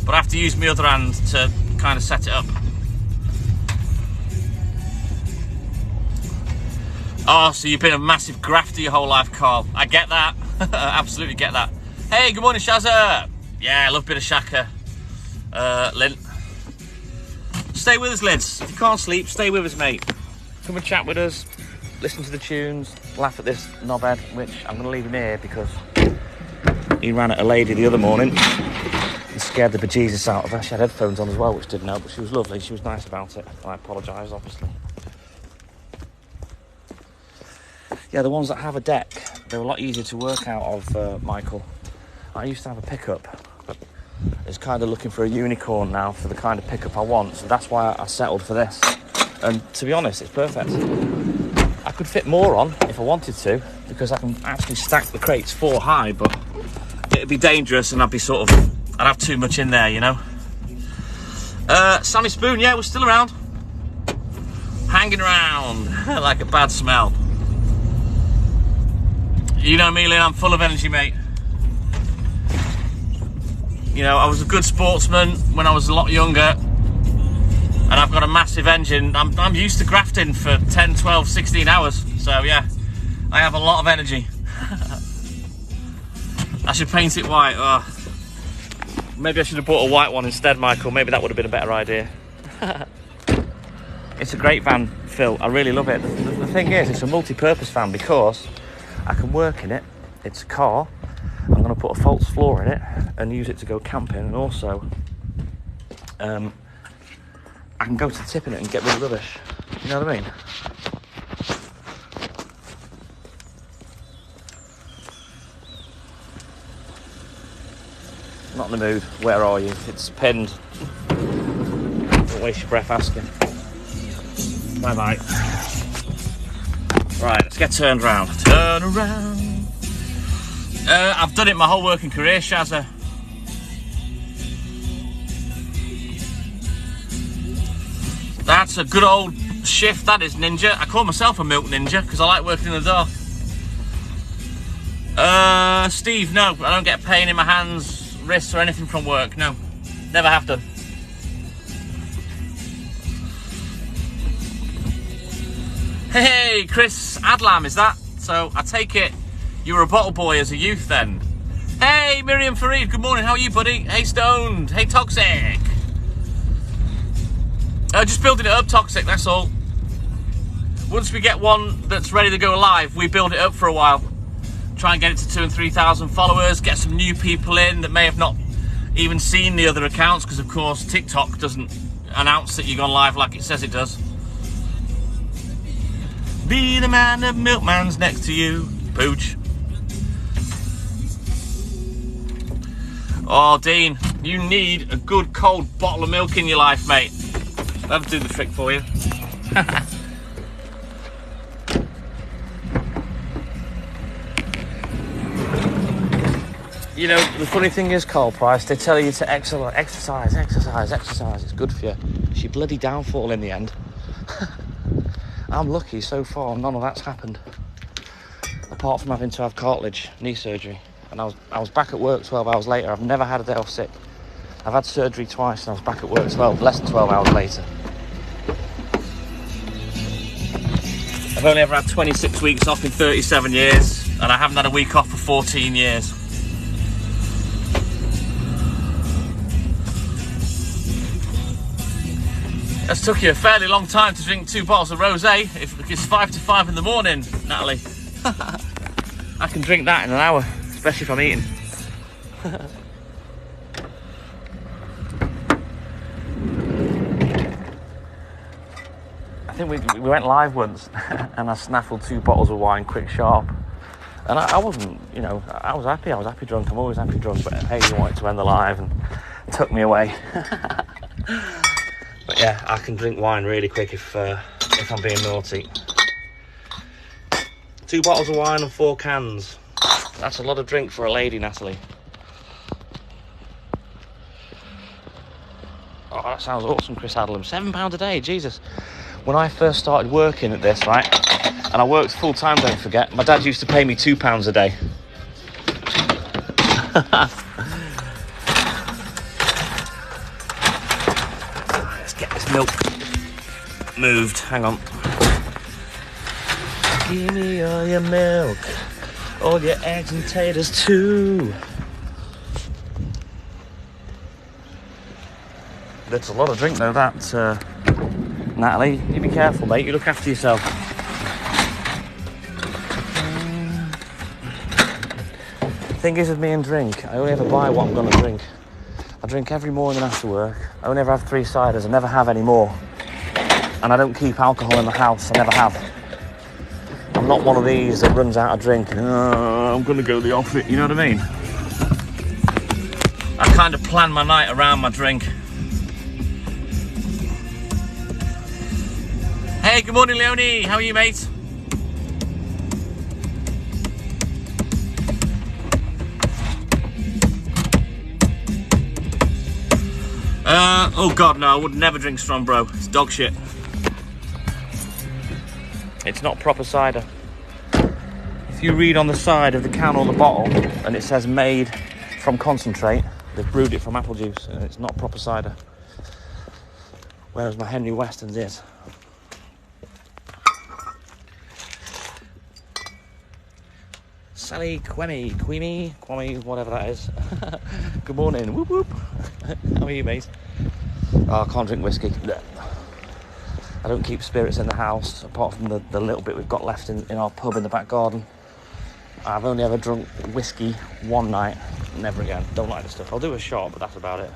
but I have to use my other hand to kind of set it up. Oh, so you've been a massive grafter your whole life, Carl. I get that. Absolutely get that. Hey, good morning, Shazza. Yeah, I love a bit of Shaka. Lint. Stay with us, Lids. If you can't sleep, stay with us, mate. Come and chat with us. Listen to the tunes. Laugh at this knobhead, which I'm going to leave him here because he ran at a lady the other morning and scared the bejesus out of her. She had headphones on as well, which didn't help, but she was lovely. She was nice about it. I apologise, obviously. Yeah, the ones that have a deck, they're a lot easier to work out of, Michael. I used to have a pickup, but it's kind of looking for a unicorn now for the kind of pickup I want, so that's why I settled for this. And to be honest, it's perfect. I could fit more on if I wanted to, because I can actually stack the crates 4 high, but it'd be dangerous and I'd have too much in there, you know. Sammy Spoon, yeah, we're still around. Hanging around like a bad smell. You know me, Lynn, I'm full of energy, mate. You know, I was a good sportsman when I was a lot younger, and I've got a massive engine. I'm used to grafting for 10, 12, 16 hours. So yeah, I have a lot of energy. I should paint it white. Oh. Maybe I should have bought a white one instead, Michael. Maybe that would have been a better idea. It's a great van, Phil. I really love it. The thing is, it's a multi-purpose van because I can work in it. It's a car. I'm going to put a false floor in it and use it to go camping, and also I can go to the tip in it and get rid of rubbish. You know what I mean? Not in the mood. Where are you? It's pinned. Don't waste your breath asking. Bye bye. Right, let's get turned around. Turn around. I've done it my whole working career, Shazza. That's a good old shift, that is, Ninja. I call myself a milk ninja because I like working in the dark. Steve, no, I don't get pain in my hands, wrists or anything from work, no. Never have done. Hey, Chris Adlam, is that? So I take it you were a bottle boy as a youth then. Hey, Miriam Fareed, good morning, how are you, buddy? Hey, Stoned, hey, Toxic. Just building it up, Toxic, that's all. Once we get one that's ready to go live, we build it up for a while. Try and get it to 2,000 and 3,000 followers, get some new people in that may have not even seen the other accounts, because of course TikTok doesn't announce that you've gone live like it says it does. Be the man that Milkman's next to you, Pooch. Oh, Dean, you need a good cold bottle of milk in your life, mate. That'll do the trick for you. You know, the funny thing is, Carl Price, they tell you to exercise. It's good for you. It's your bloody downfall in the end. I'm lucky so far, none of that's happened. Apart from having to have cartilage, knee surgery. And I was back at work 12 hours later. I've never had a day off sick. I've had surgery twice and I was back at work less than 12 hours later. I've only ever had 26 weeks off in 37 years, and I haven't had a week off for 14 years. It's took you a fairly long time to drink 2 bottles of rosé. If it's 5 to 5 in the morning, Natalie. I can drink that in an hour, especially if I'm eating. I think we went live once and I snaffled 2 bottles of wine quick sharp. And I wasn't, you know, I was happy drunk. I'm always happy drunk, but hey, you wanted to end the live and tuck me away. But yeah, I can drink wine really quick if I'm being naughty. 2 bottles of wine and 4 cans. That's a lot of drink for a lady, Natalie. Oh, that sounds awesome, Chris Adlam. £7 a day, Jesus. When I first started working at this, right, and I worked full time, don't forget, my dad used to pay me £2 a day. Let's get this milk moved. Hang on. Give me all your milk, all your eggs and taters too. That's a lot of drink though, that, Natalie. You be careful, mate. You look after yourself. Thing is with me and drink, I only ever buy what I'm going to drink. I drink every morning after work. I only ever have 3 ciders. I never have any more. And I don't keep alcohol in the house. I never have. I'm not one of these that runs out of drink and I'm going to go the opposite. You know what I mean? I kind of plan my night around my drink. Hey, good morning, Leonie. How are you, mate? Oh God, no, I would never drink strong, bro. It's dog shit. It's not proper cider. If you read on the side of the can or the bottle and it says made from concentrate, they've brewed it from apple juice and it's not proper cider. Whereas my Henry Weston's is. Sally Kwame, whatever that is. Good morning, whoop whoop. How are you, mate? Oh, I can't drink whiskey. I don't keep spirits in the house, apart from the little bit we've got left in our pub in the back garden. I've only ever drunk whiskey one night, never again. Don't like the stuff. I'll do a shot, but that's about it.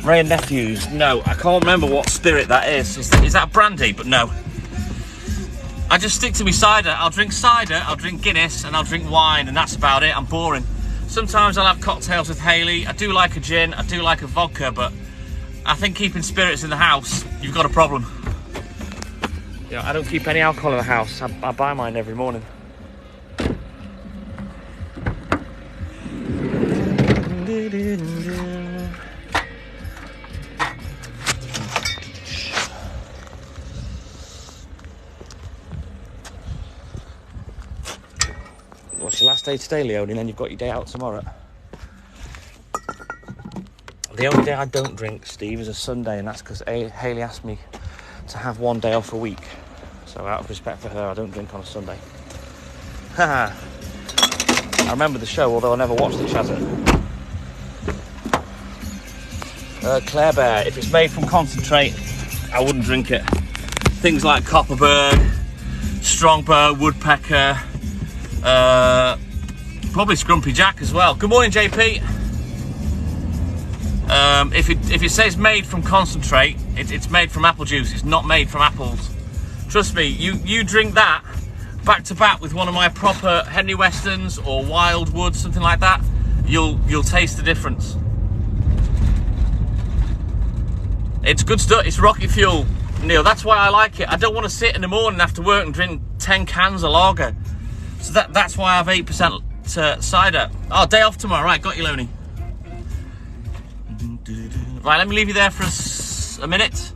Ray and Nephews, no, I can't remember what spirit that is. Is that brandy? But no. I just stick to my cider. I'll drink cider, I'll drink Guinness, and I'll drink wine, and that's about it. I'm boring. Sometimes I'll have cocktails with Hayley. I do like a gin, I do like a vodka, but I think keeping spirits in the house, you've got a problem. You know, I don't keep any alcohol in the house. I buy mine every morning. What's your last day today, Leone? And then you've got your day out tomorrow. The only day I don't drink, Steve, is a Sunday, and that's because Hayley asked me to have one day off a week. So out of respect for her, I don't drink on a Sunday. Haha. I remember the show, although I never watched it, Shazza. Claire Bear, if it's made from concentrate, I wouldn't drink it. Things like Copperberg, Strongbow, Woodpecker, probably Scrumpy Jack as well. Good morning, JP. If it says made from concentrate, it's made from apple juice. It's not made from apples. Trust me, you drink that back to back with one of my proper Henry Westons or Wildwood, something like that, you'll taste the difference. It's good stuff. It's rocket fuel, Neil. That's why I like it. I don't want to sit in the morning after work and drink 10 cans of lager. So that's why I have 8% cider. Oh, day off tomorrow. Right, got you, Loney. Right, let me leave you there for a minute.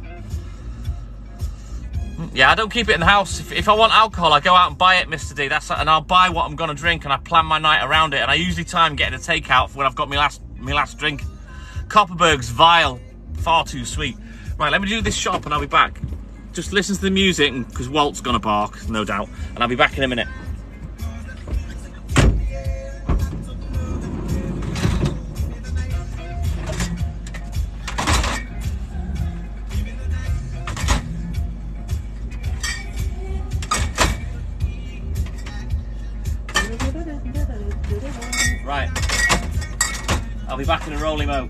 Yeah, I don't keep it in the house. If I want alcohol, I go out and buy it, Mr. D. And I'll buy what I'm going to drink, and I plan my night around it. And I usually time getting a takeout for when I've got my last drink. Copperberg's vile. Far too sweet. Right, let me do this shop and I'll be back. Just listen to the music, because Walt's going to bark, no doubt. And I'll be back in a minute. Right, I'll be back in a rolling mo.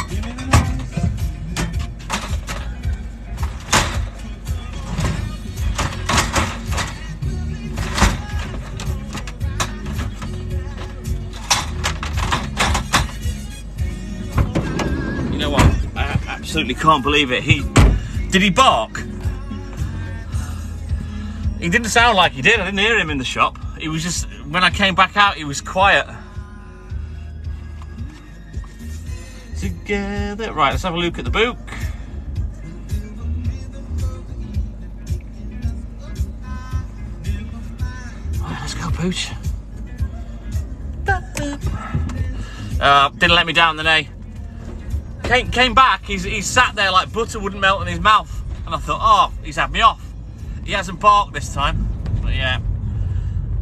You know what? I absolutely can't believe it. Did he bark? He didn't sound like he did. I didn't hear him in the shop. He was just, when I came back out, he was quiet. Together. Right, let's have a look at the book. Right, let's go, Pooch. Didn't let me down then, eh? Came back, he's sat there like butter wouldn't melt in his mouth. And I thought, oh, he's had me off. He hasn't barked this time. But yeah,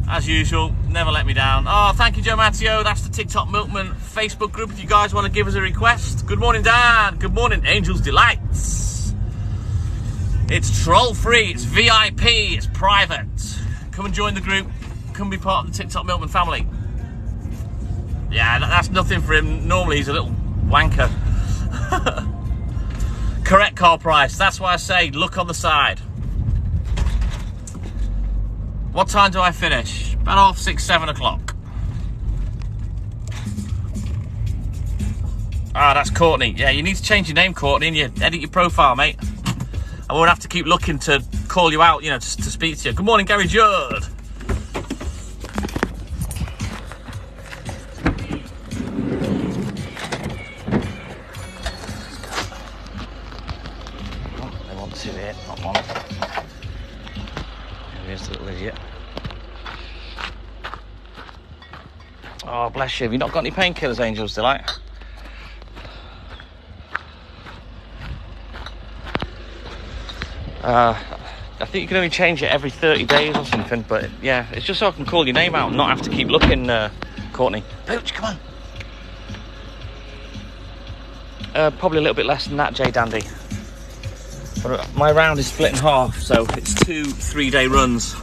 as usual, never let me down. Oh, thank you, Joe Matteo. That's the TikTok Milkman Facebook group. If you guys want to give us a request. Good morning, Dan. Good morning, Angel's Delights. It's troll free, it's VIP, it's private. Come and join the group. Come be part of the TikTok Milkman family. Yeah, that's nothing for him. Normally he's a little wanker. Correct car price. That's why I say look on the side. What time do I finish? About 6, 7 o'clock. Ah, that's Courtney. Yeah, you need to change your name, Courtney, and you edit your profile, mate. I won't have to keep looking to call you out, you know, to speak to you. Good morning, Gary Judd. They want to here, not one. Here's the little idiot. Oh, bless you. Have you not got any painkillers, Angel's Delight? I think you can only change it every 30 days or something, but yeah, it's just so I can call your name out and not have to keep looking, Courtney. Pooch, come on. Probably a little bit less than that, J Dandy. But my round is split in half, so it's 2 3-day runs.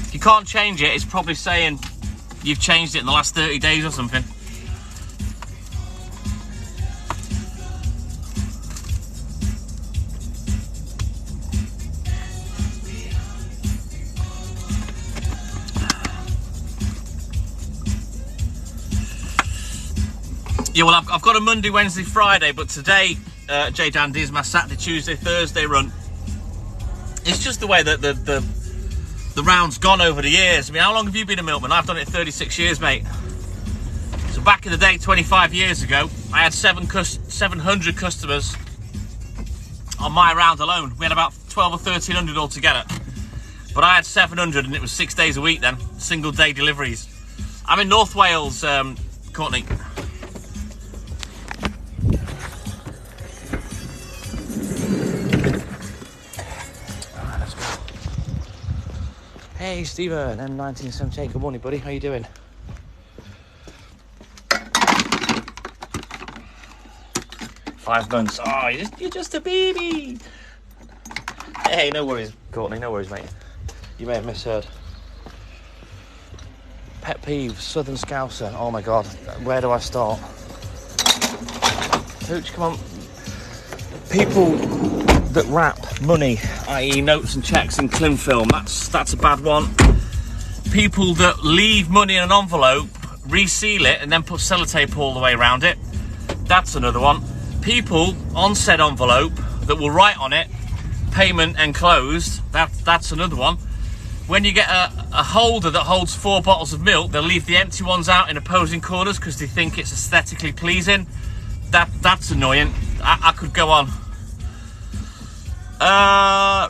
If you can't change it, it's probably saying you've changed it in the last 30 days or something. Yeah, well, I've got a Monday, Wednesday, Friday, but today, J Dandy, is my Saturday, Tuesday, Thursday run. It's just the way that the round's gone over the years. I mean, how long have you been a milkman? I've done it 36 years, mate. So back in the day, 25 years ago, I had 700 customers on my round alone. We had about 12 or 1300 altogether. But I had 700 and it was 6 days a week then, single day deliveries. I'm in North Wales, Courtney. Hey Stephen, M1978, good morning buddy, how you doing? Five months, oh, you're just a baby. Hey, no worries Courtney, no worries mate. You may have misheard. Pet peeve, Southern Scouser, oh my god, where do I start? Pooch, come on. People that wrap money, i.e. notes and cheques in cling film, that's a bad one. People that leave money in an envelope, reseal it and then put sellotape all the way around it, that's another one. People on said envelope that will write on it, payment enclosed, that's another one. When you get a holder that holds 4 bottles of milk, they'll leave the empty ones out in opposing corners because they think it's aesthetically pleasing. That's annoying. I could go on.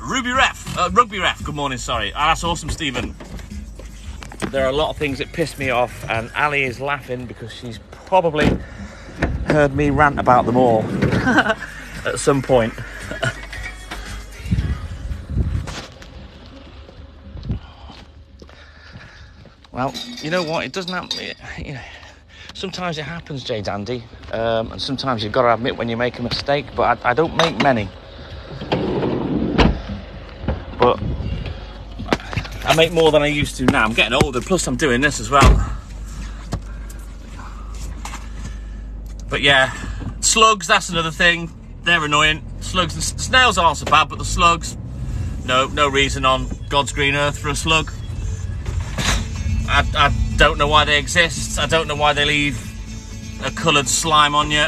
Rugby ref, good morning, sorry. That's awesome, Stephen. There are a lot of things that piss me off, and Ali is laughing because she's probably heard me rant about them all at some point. Well, you know what, it doesn't happen, you know, sometimes it happens, J Dandy, and sometimes you've got to admit when you make a mistake, but I don't make many. But I make more than I used to now. I'm getting older, plus I'm doing this as well. But yeah, slugs, that's another thing. They're annoying. Slugs and snails aren't so bad, but the slugs, no reason on God's green earth for a slug. I don't know why they exist. I don't know why they leave a coloured slime on you.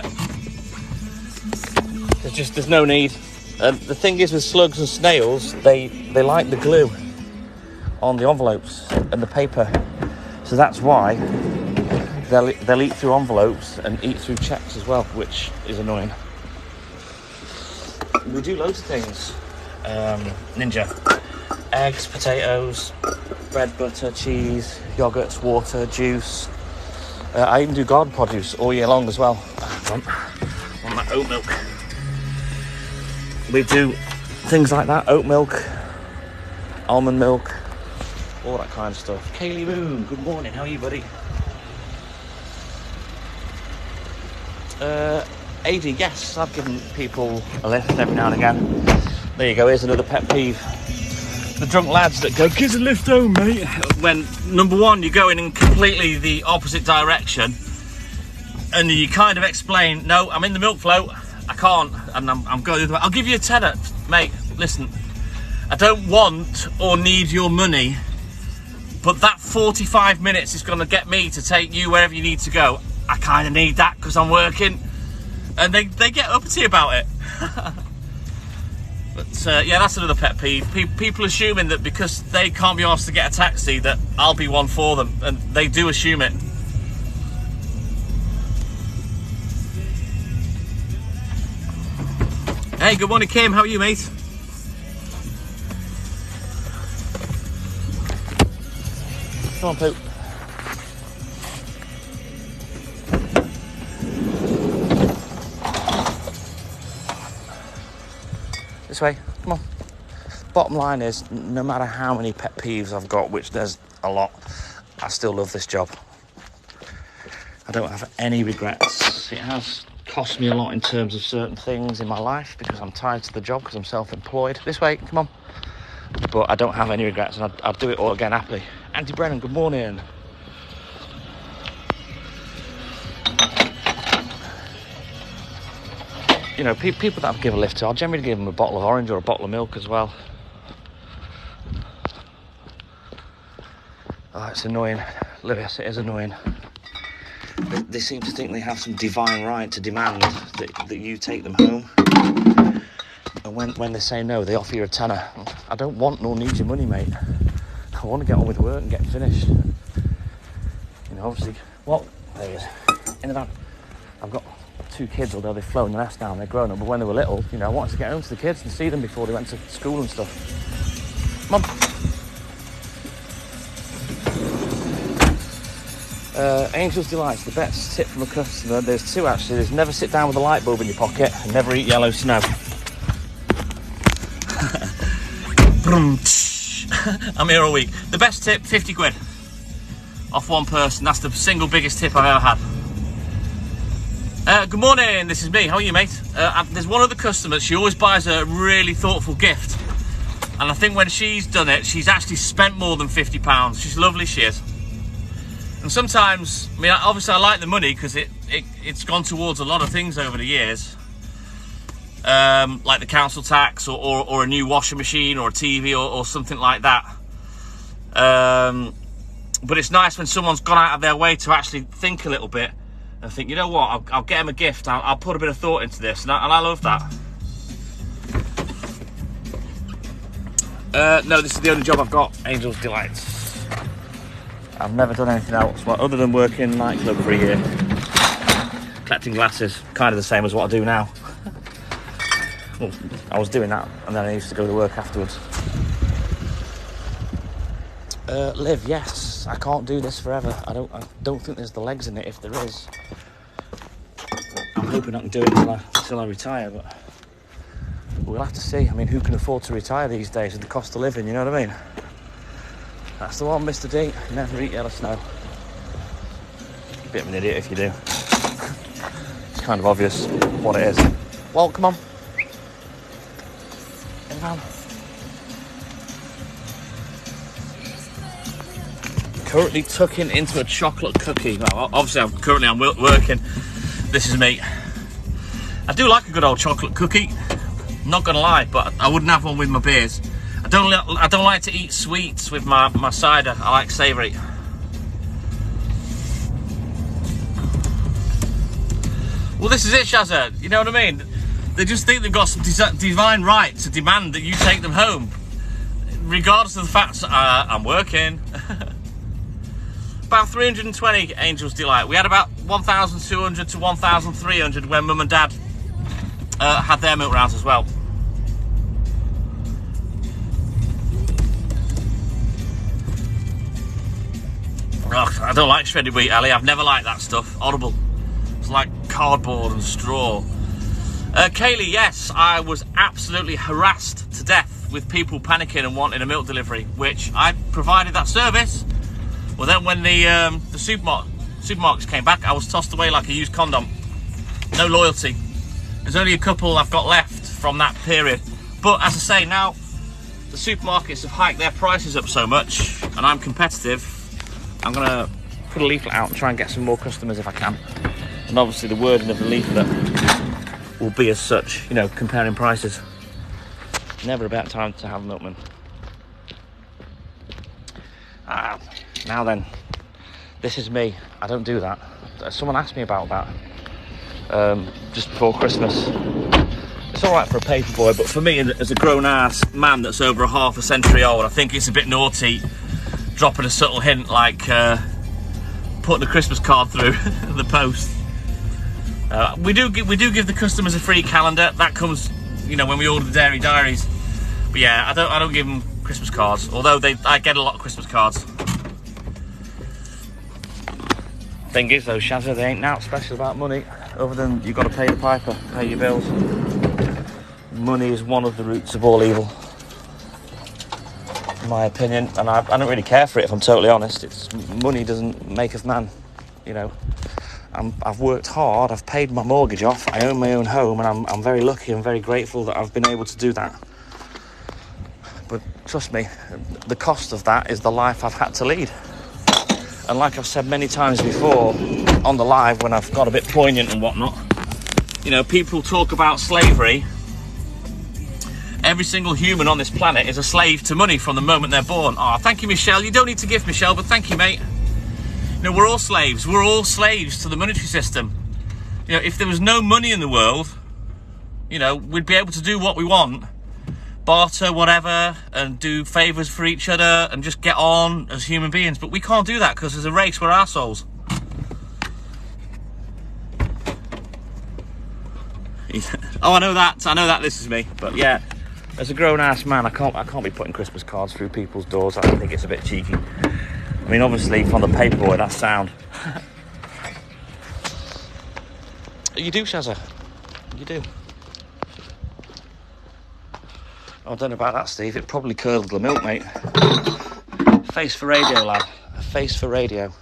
There's no need. The thing is with slugs and snails, they like the glue on the envelopes and the paper, so that's why they'll eat through envelopes and eat through checks as well, which is annoying. We do loads of things. Ninja. Eggs, potatoes, bread, butter, cheese, yogurts, water, juice. I even do garden produce all year long as well. I want my oat milk. We do things like that, oat milk, almond milk, all that kind of stuff. Kaylee Moon, good morning, how are you, buddy? AD, yes, I've given people a lift every now and again. There you go, here's another pet peeve. The drunk lads that go, "Give us a lift home, mate." When, number one, you're going in completely the opposite direction, and you kind of explain, "No, I'm in the milk float, I can't, and I'm going the other way. I'll give you a tenner." Mate, listen, I don't want or need your money, but that 45 minutes is going to get me to take you wherever you need to go. I kind of need that because I'm working. And they get uppity about it. But yeah, that's another pet peeve. People assuming that because they can't be asked to get a taxi that I'll be one for them, and they do assume it. Hey, good morning, Kim. How are you, mate? Come on, Poop. This way, come on. Bottom line is, no matter how many pet peeves I've got, which there's a lot, I still love this job. I don't have any regrets. It has cost me a lot in terms of certain things in my life because I'm tied to the job, because I'm self-employed. This way, come on. But I don't have any regrets, and I'd do it all again happily. Auntie Brennan, good morning. You know, people that I give a lift to, I'll generally give them a bottle of orange or a bottle of milk as well. Oh, it's annoying. Lewis, it is annoying. They seem to think they have some divine right to demand that you take them home. And when they say no, they offer you a tenner. I don't want nor need your money, mate. I want to get on with work and get finished. You know, obviously, well, there he is. In the van. I've got 2 kids, although they've flown the nest now and they're grown up, but when they were little, you know, I wanted to get home to the kids and see them before they went to school and stuff. Come on. Angel's Delights, the best tip from a customer. There's 2 actually. There's never sit down with a light bulb in your pocket and never eat yellow snow. I'm here all week. The best tip, 50 quid off one person. That's the single biggest tip I've ever had. Good morning, this is me. How are you, mate? There's one other customer. She always buys a really thoughtful gift, and I think when she's done it, she's actually spent more than £50. She's lovely, she is. And sometimes, I mean, obviously I like the money because it's gone towards a lot of things over the years, like the council tax or a new washing machine or a TV or something like that. But it's nice when someone's gone out of their way to actually think a little bit and think, you know what, I'll get them a gift. I'll put a bit of thought into this, and I love that. No, this is the only job I've got, Angel's Delights. I've never done anything else other than working in a nightclub for a year. Collecting glasses, kind of the same as what I do now. Well, I was doing that, and then I used to go to work afterwards. Liv, yes, I can't do this forever. I don't think there's the legs in it. If there is, I'm hoping I can do it until I retire, but we'll have to see. I mean, who can afford to retire these days with the cost of living, you know what I mean? That's the one, Mr. D. Never eat yellow snow. Bit of an idiot if you do. It's kind of obvious what it is. Well, come on. In the van. currently tucking into a chocolate cookie. Well, obviously, I'm working. This is me. I do like a good old chocolate cookie. Not gonna lie, but I wouldn't have one with my beers. I don't like to eat sweets with my cider. I like savoury. Well, this is it, Shazza. You know what I mean? They just think they've got some divine right to demand that you take them home, regardless of the fact I'm working. About 320 Angel's Delight. We had about 1,200 to 1,300 when Mum and Dad had their milk rounds as well. Ugh, I don't like shredded wheat, Ali. I've never liked that stuff. Horrible. It's like cardboard and straw. Kaylee, yes, I was absolutely harassed to death with people panicking and wanting a milk delivery, which I provided that service. Well, then when the supermarkets came back, I was tossed away like a used condom. No loyalty. There's only a couple I've got left from that period. But as I say, now the supermarkets have hiked their prices up so much, and I'm competitive. I'm gonna put a leaflet out and try and get some more customers if I can. And obviously the wording of the leaflet will be as such, you know, comparing prices. Never a bad time to have a milkman. Now then, this is me. I don't do that. Someone asked me about that just before Christmas. It's all right for a paper boy, but for me, as a grown-ass man that's over a half a century old, I think it's a bit naughty dropping a subtle hint like putting a Christmas card through the post. We do give the customers a free calendar. That comes, you know, when we order the dairy diaries. But yeah, I don't give them Christmas cards. Although I get a lot of Christmas cards. Thing is though, Shazza, they ain't out special about money, other than you've got to pay the piper, pay your bills. Money is one of the roots of all evil, in my opinion, and I don't really care for it if I'm totally honest. Money doesn't make us man, you know. I've worked hard, I've paid my mortgage off, I own my own home, and I'm very lucky and very grateful that I've been able to do that. But trust me, the cost of that is the life I've had to lead. And like I've said many times before on the live when I've got a bit poignant and whatnot, you know, people talk about slavery. Every single human on this planet is a slave to money from the moment they're born. Oh, thank you, Michelle. You don't need to give, Michelle, but thank you, mate. You know, we're all slaves. We're all slaves to the monetary system. You know, if there was no money in the world, you know, we'd be able to do what we want, barter, whatever, and do favours for each other and just get on as human beings. But we can't do that because as a race, we're arseholes. Oh, I know that this is me. But yeah, as a grown-ass man, I can't be putting Christmas cards through people's doors. I think it's a bit cheeky. I mean, obviously, from the paperboy, that's sound. You do, Shazza. You do. Oh, I don't know about that, Steve. It probably curdled the milk, mate. Face for radio, lad. A face for radio.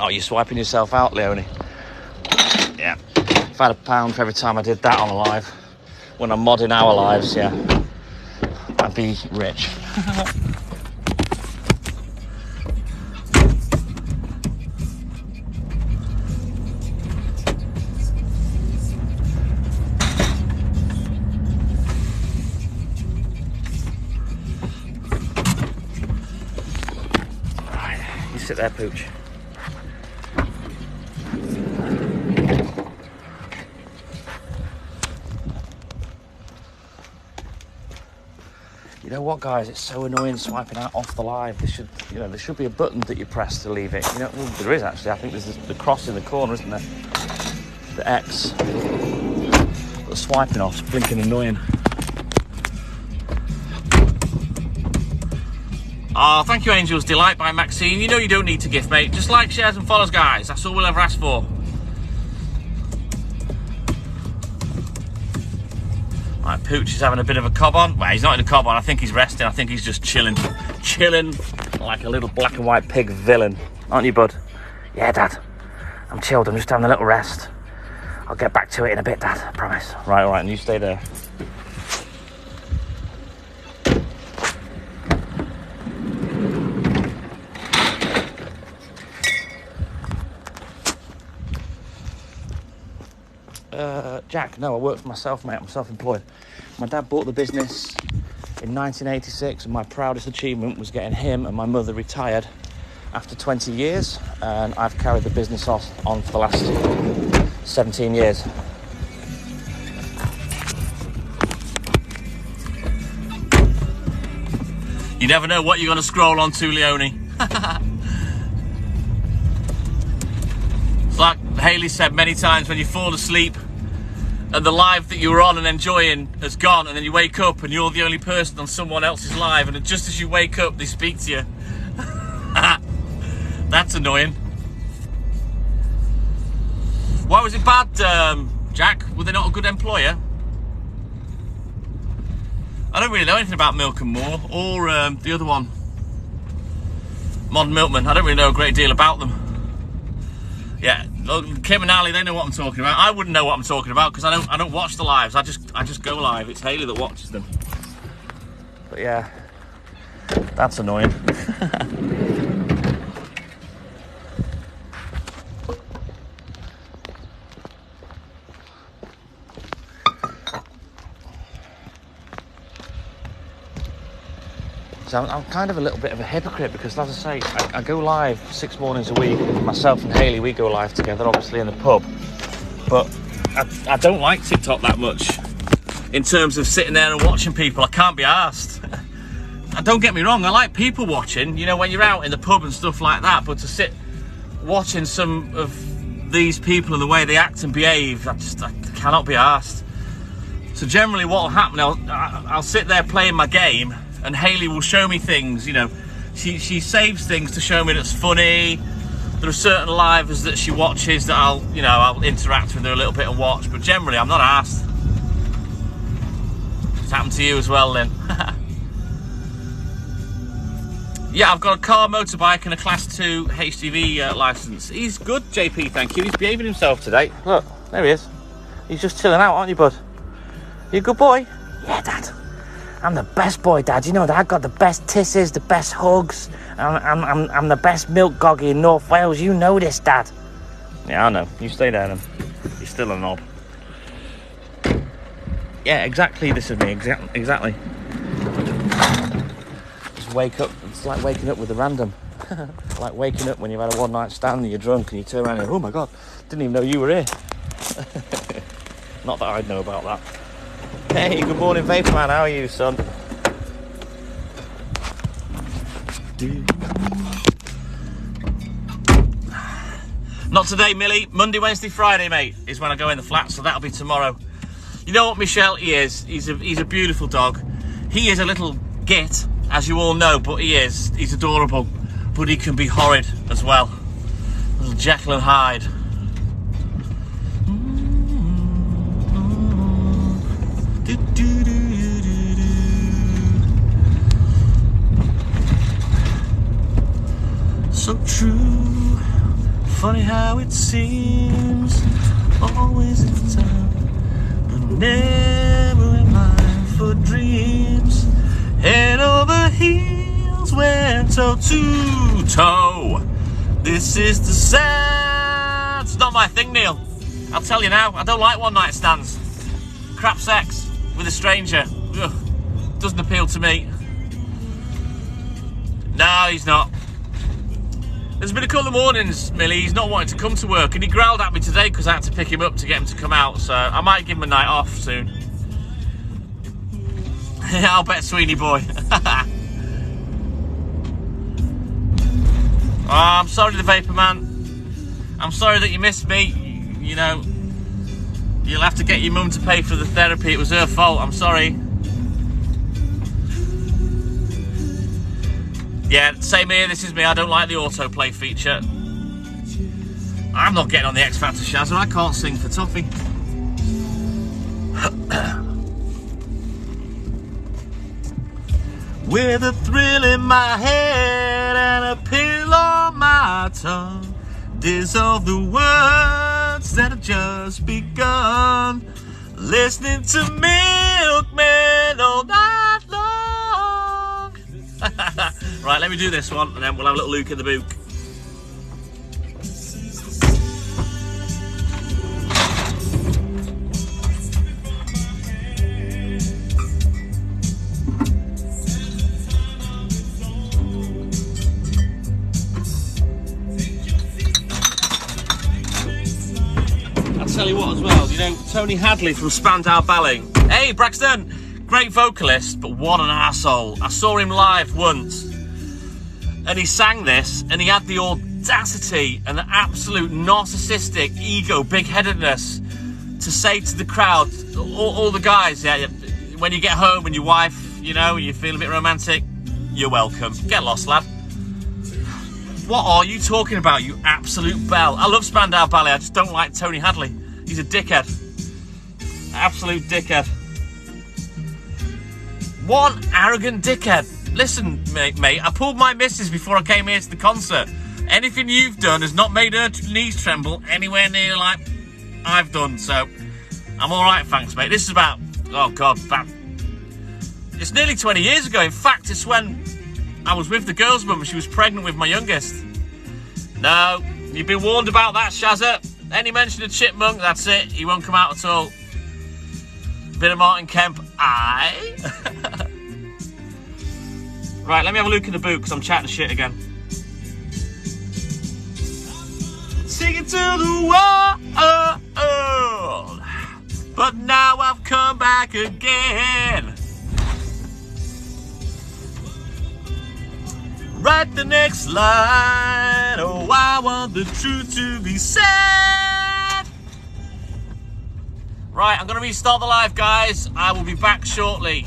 Oh, you're swiping yourself out, Leonie. Yeah. If I had £1 for every time I did that on a live, when I'm modding our lives, yeah, I'd be rich. Right, you sit there, Pooch. You know what, guys? It's so annoying swiping out off the live. There should be a button that you press to leave it. You know, well, there is actually. I think there's the cross in the corner, isn't there? The X. But the swiping off's blinking annoying. Oh, thank you, Angel's Delight by Maxine. You know you don't need to gift, mate. Just like, shares, and follows, guys. That's all we'll ever ask for. Right, Pooch is having a bit of a cob on. Well, he's not in a cob on. I think he's resting. I think he's just chilling like a little black and white pig villain. Aren't you, bud? Yeah, Dad. I'm chilled. I'm just having a little rest. I'll get back to it in a bit, Dad. I promise. Right, all right. And you stay there. Jack, no, I work for myself, mate. I'm self-employed. My dad bought the business in 1986, and my proudest achievement was getting him and my mother retired after 20 years, and I've carried the business on for the last 17 years. You never know what you're going to scroll onto, Leone. It's like Hayley said many times, when you fall asleep and the live that you were on and enjoying has gone, and then you wake up and you're the only person on someone else's live, and just as you wake up they speak to you. That's annoying. Why was it bad, Jack? Were they not a good employer? I don't really know anything about Milkman or the other one, Modern Milkman. I don't really know a great deal about them. Yeah, Kim and Ali, they know what I'm talking about. I wouldn't know what I'm talking about because I don't watch the lives. I just go live. It's Hayley that watches them. But yeah, that's annoying. So I'm kind of a little bit of a hypocrite because, as I say, I go live 6 mornings a week. Myself and Hayley, we go live together, obviously in the pub. But I don't like TikTok that much in terms of sitting there and watching people. I can't be arsed. And don't get me wrong, I like people watching, you know, when you're out in the pub and stuff like that. But to sit watching some of these people and the way they act and behave, I cannot be arsed. So generally what will happen, I'll sit there playing my game, and Hayley will show me things, you know. She saves things to show me that's funny. There are certain livers that she watches that I'll interact with her a little bit and watch, but generally I'm not asked. It's happened to you as well, Lynn. Yeah, I've got a car, motorbike and a Class 2 HGV licence. He's good, JP, thank you. He's behaving himself today. Look, there he is. He's just chilling out, aren't you, bud? You a good boy? Yeah, Dad. I'm the best boy, Dad. You know that I've got the best tisses, the best hugs. I'm the best milk goggy in North Wales. You know this, Dad. Yeah, I know. You stay there, then. You're still a knob. Yeah, exactly. This is me. Exactly. Just wake up. It's like waking up with a random. Like waking up when you've had a one-night stand and you're drunk and you turn around and, oh my God, didn't even know you were here. Not that I'd know about that. Hey, good morning, Vapor Man. How are you, son? Not today, Millie. Monday, Wednesday, Friday, mate, is when I go in the flat, so that'll be tomorrow. You know what Michelle he is? He's a beautiful dog. He is a little git, as you all know, but he is. He's adorable, but he can be horrid as well. Little Jekyll and Hyde. So true, funny how it seems, always in time, but never in line for dreams. Head over heels, went toe to toe. This is the sound. It's not my thing, Neil. I'll tell you now, I don't like one-night stands. Crap sex with a stranger. Ugh, doesn't appeal to me. No, he's not. There's been a couple of mornings, Millie, he's not wanting to come to work, and he growled at me today because I had to pick him up to get him to come out, so I might give him a night off soon. I'll bet, Sweeney boy. Oh, I'm sorry, the Vapor Man. I'm sorry that you missed me. You know, you'll have to get your mum to pay for the therapy. It was her fault. I'm sorry. Yeah, same here. This is me. I don't like the autoplay feature. I'm not getting on the X Factor, Shazza. I can't sing for Toffee. With a thrill in my head and a pill on my tongue, dissolve the words that have just begun. Listening to Milkman all night long. Right, let me do this one and then we'll have a little Luke in the book. You know, Tony Hadley from Spandau Ballet. Hey, Braxton, great vocalist, but what an asshole. I saw him live once, and he sang this, and he had the audacity and the absolute narcissistic ego, big-headedness to say to the crowd, all the guys, yeah, when you get home and your wife, you know, you feel a bit romantic, you're welcome. Get lost, lad. What are you talking about, you absolute bell? I love Spandau Ballet, I just don't like Tony Hadley. He's a dickhead. Absolute dickhead. One arrogant dickhead. Listen, mate, I pulled my missus before I came here to the concert. Anything you've done has not made her knees tremble anywhere near like I've done, so I'm alright, thanks, mate. This is about, oh God, it's nearly 20 years ago. In fact, it's when I was with the girl's mum. She was pregnant with my youngest. No, you've been warned about that, Shazza. Any mention of Chipmunk, that's it. He won't come out at all. Bit of Martin Kemp, aye. Right, let me have a look in the boot because I'm chatting shit again. Sing it to the world, but now I've come back again. Write the next line. Oh, I want the truth to be said. Right, I'm going to restart the live, guys. I will be back shortly.